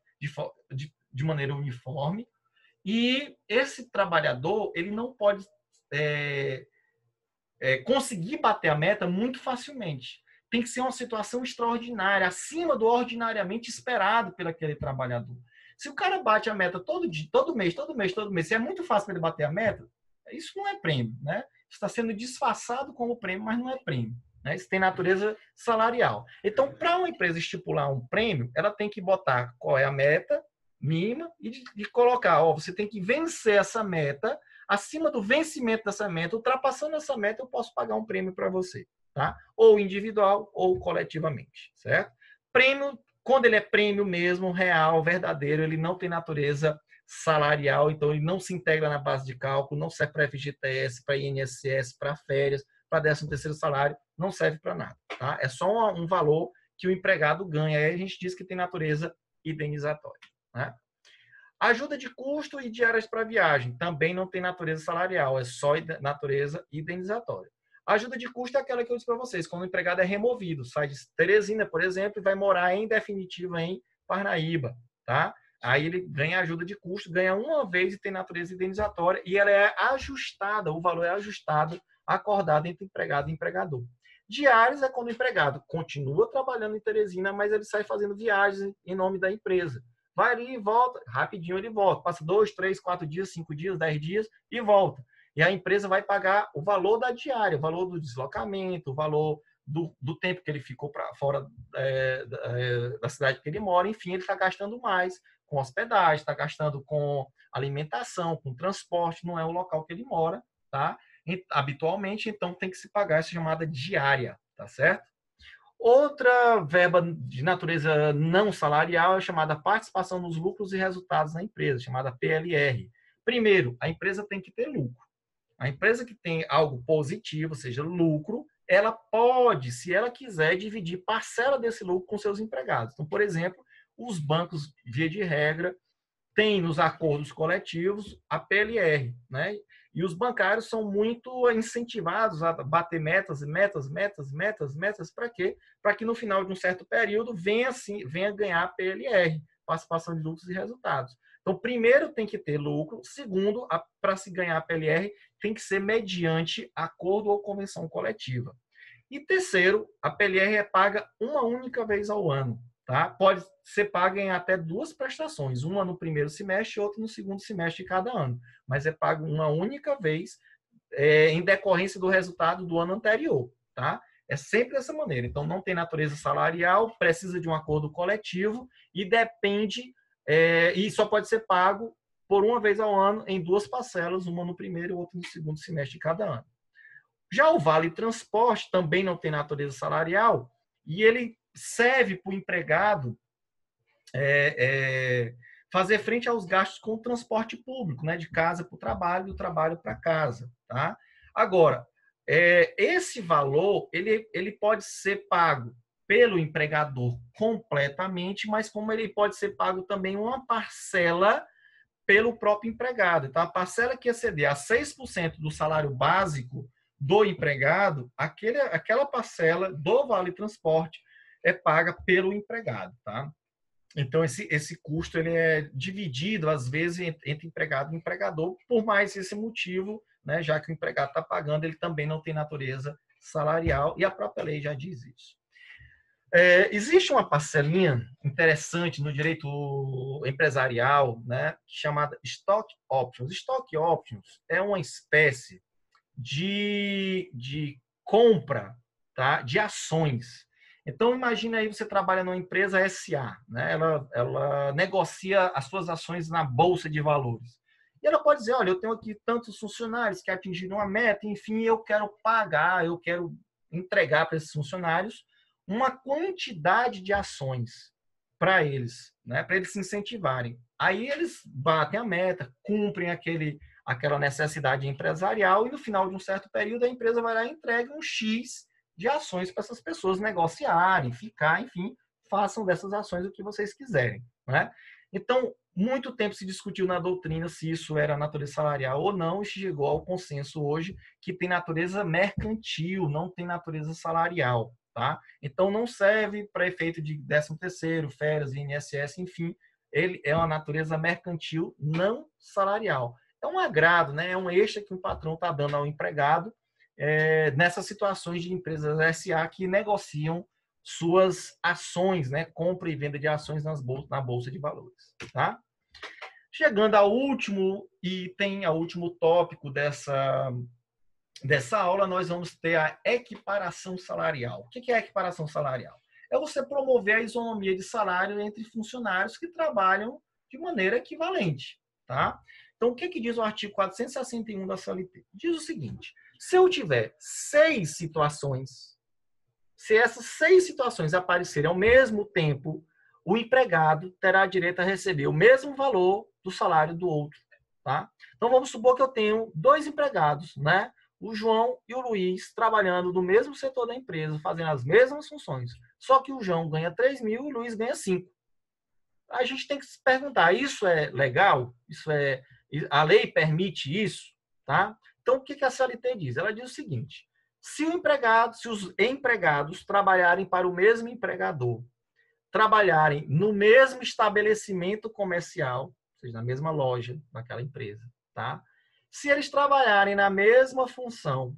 De maneira uniforme. E esse trabalhador, ele não pode conseguir bater a meta muito facilmente. Tem que ser uma situação extraordinária, acima do ordinariamente esperado por aquele trabalhador. Se o cara bate a meta todo dia, todo mês, se é muito fácil para ele bater a meta, isso não é prêmio, né? Está sendo disfarçado como prêmio, mas não é prêmio, né? Isso tem natureza salarial. Então, para uma empresa estipular um prêmio, ela tem que botar qual é a meta mínima e de colocar, ó, você tem que vencer essa meta. Acima do vencimento dessa meta, ultrapassando essa meta, eu posso pagar um prêmio para você, tá? Ou individual ou coletivamente, certo? Prêmio, quando ele é prêmio mesmo, real, verdadeiro, ele não tem natureza salarial, então ele não se integra na base de cálculo, não serve para FGTS, para INSS, para férias, para 13º salário, não serve para nada, tá? É só um valor que o empregado ganha, aí a gente diz que tem natureza indenizatória, né? Ajuda de custo e diárias para viagem também não tem natureza salarial, é só natureza indenizatória. A ajuda de custo é aquela que eu disse para vocês, quando o empregado é removido, sai de Teresina, por exemplo, e vai morar em definitivo em Parnaíba, tá? Aí ele ganha ajuda de custo, ganha uma vez e tem natureza indenizatória, e ela é ajustada, o valor é ajustado, acordado entre empregado e empregador. Diários é quando o empregado continua trabalhando em Teresina, mas ele sai fazendo viagens em nome da empresa. Vai ali e volta, rapidinho ele volta. Passa 2, 3, 4 dias, 5 dias, 10 dias e volta. E a empresa vai pagar o valor da diária, o valor do deslocamento, o valor do tempo que ele ficou para fora da cidade que ele mora. Enfim, ele está gastando mais com hospedagem, está gastando com alimentação, com transporte, não é o local que ele mora, tá? Habitualmente, então tem que se pagar essa chamada diária, tá certo? Outra verba de natureza não salarial é chamada participação nos lucros e resultados da empresa, chamada PLR. Primeiro, a empresa tem que ter lucro. A empresa que tem algo positivo, ou seja, lucro, ela pode, se ela quiser, dividir parcela desse lucro com seus empregados. Então, por exemplo, os bancos, via de regra, têm nos acordos coletivos a PLR, né? E os bancários são muito incentivados a bater metas, para quê? Para que no final de um certo período venha ganhar PLR, participação de lucros e resultados. Então, primeiro tem que ter lucro, segundo, para se ganhar PLR, tem que ser mediante acordo ou convenção coletiva. E terceiro, a PLR é paga uma única vez ao ano. Tá? Pode ser paga em até 2 prestações, uma no primeiro semestre e outra no segundo semestre de cada ano. Mas é pago uma única vez em decorrência do resultado do ano anterior. Tá? É sempre dessa maneira. Então, não tem natureza salarial, precisa de um acordo coletivo e depende, e só pode ser pago por uma vez ao ano em 2 parcelas, uma no primeiro e outra no segundo semestre de cada ano. Já o Vale Transporte também não tem natureza salarial e ele serve para o empregado fazer frente aos gastos com o transporte público, né, de casa para o trabalho, do trabalho para casa. Tá? Agora, esse valor ele pode ser pago pelo empregador completamente, mas como ele pode ser pago também uma parcela pelo próprio empregado. Então, a parcela que exceder a 6% do salário básico do empregado, aquela parcela do Vale Transporte é paga pelo empregado, tá? Então, esse custo ele é dividido, às vezes, entre empregado e empregador, por mais esse motivo, né, já que o empregado está pagando, ele também não tem natureza salarial, e a própria lei já diz isso. Existe uma parcelinha interessante no direito empresarial, né, chamada Stock Options. Stock Options é uma espécie de compra, tá, de ações. Então, imagine aí, você trabalha numa empresa SA, né? Ela negocia as suas ações na Bolsa de Valores. E ela pode dizer, olha, eu tenho aqui tantos funcionários que atingiram uma meta, enfim, eu quero pagar, eu quero entregar para esses funcionários uma quantidade de ações. para eles, né? Para eles se incentivarem. Aí eles batem a meta, cumprem aquela necessidade empresarial e no final de um certo período a empresa vai lá e entrega um X de ações para essas pessoas negociarem, ficar, enfim, façam dessas ações o que vocês quiserem, né? Então, muito tempo se discutiu na doutrina se isso era natureza salarial ou não, e chegou ao consenso hoje que tem natureza mercantil, não tem natureza salarial, tá? Então, não serve para efeito de 13º, férias, INSS, enfim, ele é uma natureza mercantil não salarial. É um agrado, né? É um extra que o patrão está dando ao empregado nessas situações de empresas SA que negociam suas ações, né? Compra e venda de ações na Bolsa de Valores, tá? Chegando ao último item, ao último tópico dessa aula, nós vamos ter a equiparação salarial. O que é a equiparação salarial? É você promover a isonomia de salário entre funcionários que trabalham de maneira equivalente, tá? Então, o que diz o artigo 461 da CLT? Diz o seguinte: se eu tiver 6 situações, se essas 6 situações aparecerem ao mesmo tempo, o empregado terá direito a receber o mesmo valor do salário do outro, tá? Então, vamos supor que eu tenho 2 empregados, né? O João e o Luiz trabalhando no mesmo setor da empresa, fazendo as mesmas funções. Só que o João ganha 3 mil e o Luiz ganha 5. A gente tem que se perguntar, isso é legal? A lei permite isso? Tá? Então, o que a CLT diz? Ela diz o seguinte: se os empregados trabalharem para o mesmo empregador, trabalharem no mesmo estabelecimento comercial, ou seja, na mesma loja daquela empresa, tá? Se eles trabalharem na mesma função,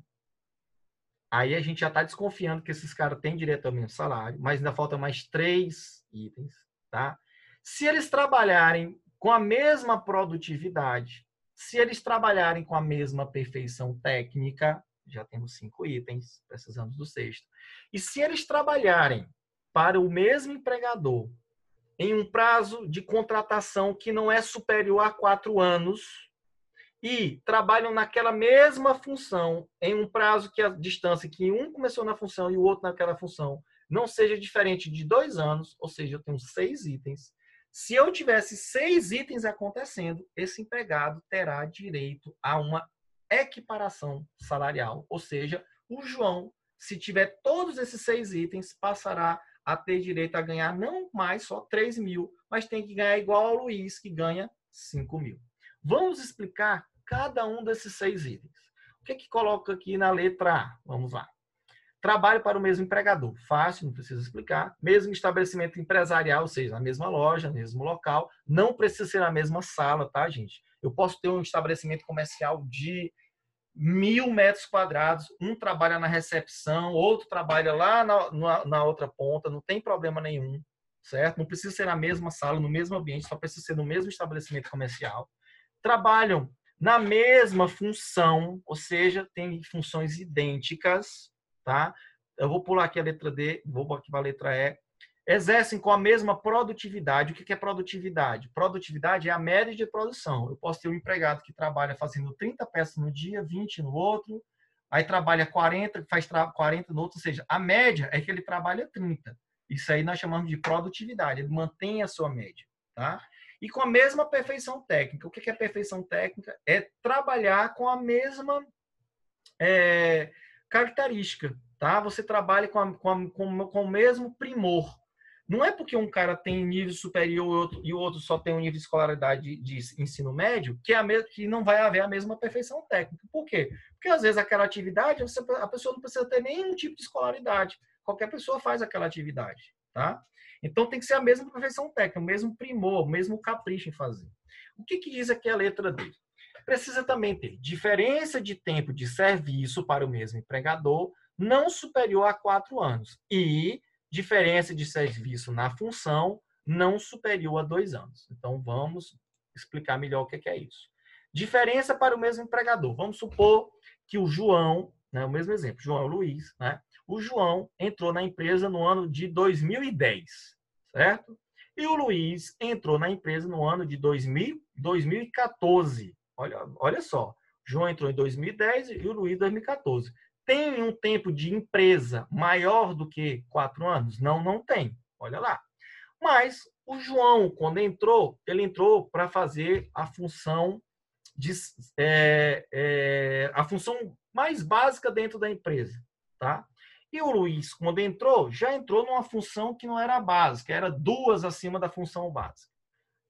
aí a gente já está desconfiando que esses caras têm direito ao mesmo salário, mas ainda faltam mais 3 itens, tá? Se eles trabalharem com a mesma produtividade, se eles trabalharem com a mesma perfeição técnica, já temos 5 itens, precisamos do 6º. E se eles trabalharem para o mesmo empregador em um prazo de contratação que não é superior a 4 anos, e trabalham naquela mesma função em um prazo que a distância que um começou na função e o outro naquela função não seja diferente de 2 anos, ou seja, eu tenho 6 itens. Se eu tivesse 6 itens acontecendo, esse empregado terá direito a uma equiparação salarial, ou seja, o João, se tiver todos esses 6 itens, passará a ter direito a ganhar não mais só 3 mil, mas tem que ganhar igual ao Luiz, que ganha 5 mil. Vamos explicar cada um desses 6 itens. O que coloca aqui na letra A? Vamos lá. Trabalho para o mesmo empregador. Fácil, não precisa explicar. Mesmo estabelecimento empresarial, ou seja, na mesma loja, no mesmo local. Não precisa ser na mesma sala, tá, gente? Eu posso ter um estabelecimento comercial de 1.000 metros quadrados. Um trabalha na recepção, outro trabalha lá na outra ponta. Não tem problema nenhum, certo? Não precisa ser na mesma sala, no mesmo ambiente. Só precisa ser no mesmo estabelecimento comercial. Trabalham na mesma função, ou seja, tem funções idênticas, tá? Eu vou pular aqui a letra D, vou aqui para a letra E. Exercem com a mesma produtividade. O que é produtividade? Produtividade é a média de produção. Eu posso ter um empregado que trabalha fazendo 30 peças no dia, 20 no outro, aí trabalha 40, faz 40 no outro, ou seja, a média é que ele trabalha 30. Isso aí nós chamamos de produtividade, ele mantém a sua média, tá? E com a mesma perfeição técnica. O que é perfeição técnica? É trabalhar com a mesma característica, tá? Você trabalha com o mesmo primor. Não é porque um cara tem nível superior e o outro só tem um nível de escolaridade de ensino médio que não vai haver a mesma perfeição técnica. Por quê? Porque às vezes aquela atividade, a pessoa não precisa ter nenhum tipo de escolaridade. Qualquer pessoa faz aquela atividade, tá? Então tem que ser a mesma perfeição técnica, o mesmo primor, o mesmo capricho em fazer. O que diz aqui a letra D? Precisa também ter diferença de tempo de serviço para o mesmo empregador não superior a 4 anos e diferença de serviço na função não superior a 2 anos. Então, vamos explicar melhor o que é isso. Diferença para o mesmo empregador. Vamos supor que o João, né, o mesmo exemplo, João Luiz, né? O João entrou na empresa no ano de 2010, certo? E o Luiz entrou na empresa no ano de 2014. Olha só, o João entrou em 2010 e o Luiz em 2014. Tem um tempo de empresa maior do que 4 anos? Não, não tem. Olha lá. Mas o João, quando entrou, ele entrou para fazer a função a função mais básica dentro da empresa, tá? E o Luiz, quando entrou, já entrou numa função que não era básica, era duas acima da função básica.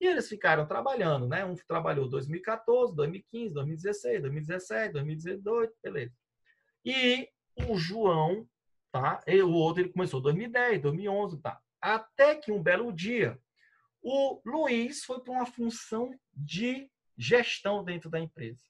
E eles ficaram trabalhando, né? Um trabalhou 2014, 2015, 2016, 2017, 2018, beleza. E o João, tá? E o outro ele começou em 2010, 2011, tá? Até que um belo dia, o Luiz foi para uma função de gestão dentro da empresa,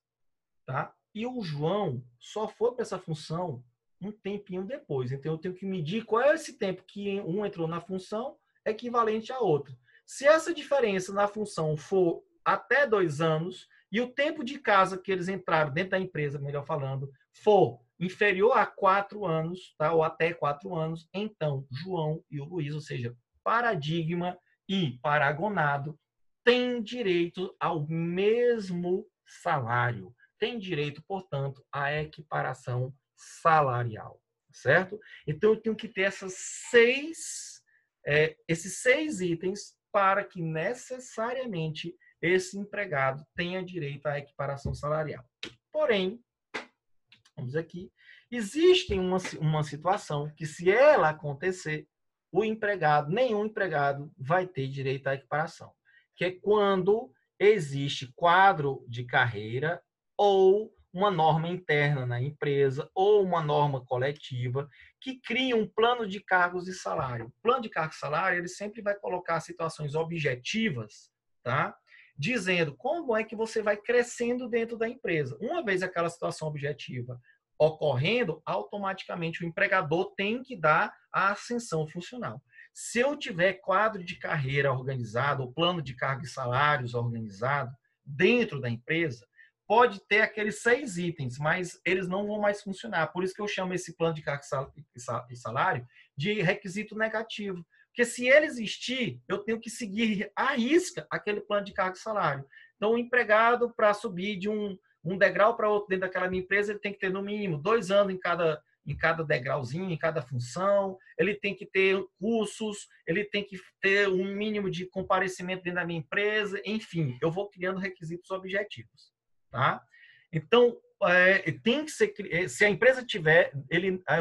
tá? E o João só foi para essa função um tempinho depois. Então eu tenho que medir qual é esse tempo que um entrou na função equivalente a outro. Se essa diferença na função for até 2 anos e o tempo de casa que eles entraram dentro da empresa, melhor falando, for inferior a 4 anos, tá? Ou até 4 anos, então João e o Luiz, ou seja, paradigma e paragonado, têm direito ao mesmo salário. Tem direito, portanto, à equiparação salarial, certo? Então, eu tenho que ter esses 6 itens para que necessariamente esse empregado tenha direito à equiparação salarial. Porém, vamos aqui, existe uma situação que, se ela acontecer, nenhum empregado vai ter direito à equiparação, que é quando existe quadro de carreira ou uma norma interna na empresa ou uma norma coletiva que cria um plano de cargos e salário. O plano de cargos e salário, ele sempre vai colocar situações objetivas, tá? Dizendo como é que você vai crescendo dentro da empresa. Uma vez aquela situação objetiva ocorrendo, automaticamente o empregador tem que dar a ascensão funcional. Se eu tiver quadro de carreira organizado, ou plano de cargos e salários organizado dentro da empresa, pode ter aqueles 6 itens, mas eles não vão mais funcionar. Por isso que eu chamo esse plano de cargo e salário de requisito negativo. Porque se ele existir, eu tenho que seguir à risca aquele plano de cargo e salário. Então, o empregado, para subir de um degrau para outro dentro daquela minha empresa, ele tem que ter no mínimo 2 anos em cada degrauzinho, em cada função, ele tem que ter cursos, ele tem que ter um mínimo de comparecimento dentro da minha empresa, enfim, eu vou criando requisitos objetivos, tá? Então, tem que ser, se a empresa tiver,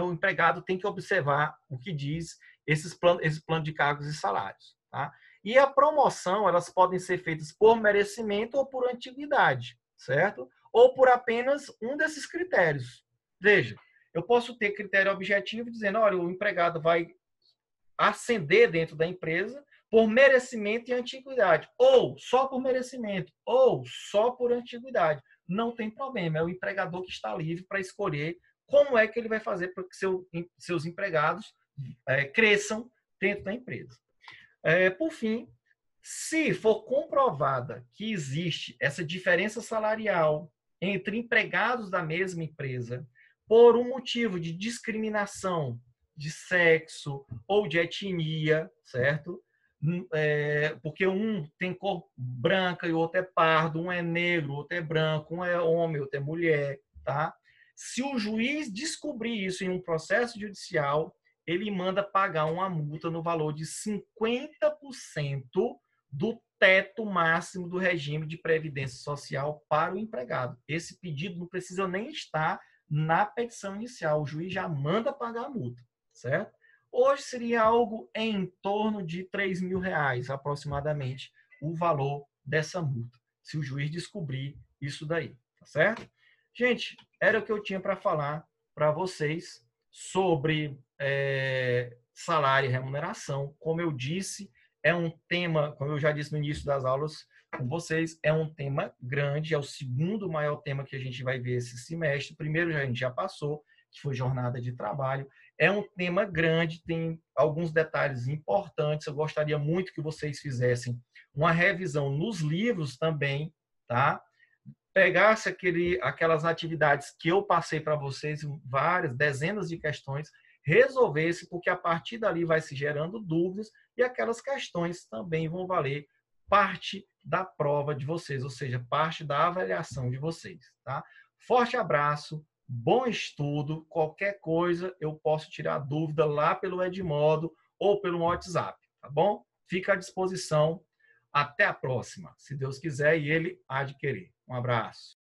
o empregado tem que observar o que diz esse plano de cargos e salários, tá? E a promoção, elas podem ser feitas por merecimento ou por antiguidade, certo? Ou por apenas um desses critérios. Veja, eu posso ter critério objetivo dizendo, olha, o empregado vai ascender dentro da empresa por merecimento e antiguidade, ou só por merecimento, ou só por antiguidade. Não tem problema, é o empregador que está livre para escolher como é que ele vai fazer para que seus empregados cresçam dentro da empresa. Por fim, se for comprovada que existe essa diferença salarial entre empregados da mesma empresa por um motivo de discriminação de sexo ou de etnia, certo? Porque um tem cor branca e o outro é pardo, um é negro, o outro é branco, um é homem, o outro é mulher, tá? Se o juiz descobrir isso em um processo judicial, ele manda pagar uma multa no valor de 50% do teto máximo do regime de previdência social para o empregado. Esse pedido não precisa nem estar na petição inicial, o juiz já manda pagar a multa, certo? Hoje seria algo em torno de R$ 3.000, aproximadamente, o valor dessa multa, se o juiz descobrir isso daí, tá certo? Gente, era o que eu tinha para falar para vocês sobre salário e remuneração. Como eu disse, é um tema, como eu já disse no início das aulas com vocês, é um tema grande, é o segundo maior tema que a gente vai ver esse semestre. O primeiro a gente já passou, que foi jornada de trabalho. É um tema grande, tem alguns detalhes importantes. Eu gostaria muito que vocês fizessem uma revisão nos livros também, tá? Pegasse aquelas atividades que eu passei para vocês, várias, dezenas de questões, resolvesse, porque a partir dali vai se gerando dúvidas e aquelas questões também vão valer parte da prova de vocês, ou seja, parte da avaliação de vocês, tá? Forte abraço, bom estudo, qualquer coisa eu posso tirar dúvida lá pelo Edmodo ou pelo WhatsApp, tá bom? fica à disposição. Até a próxima, se Deus quiser e Ele há de querer. Um abraço.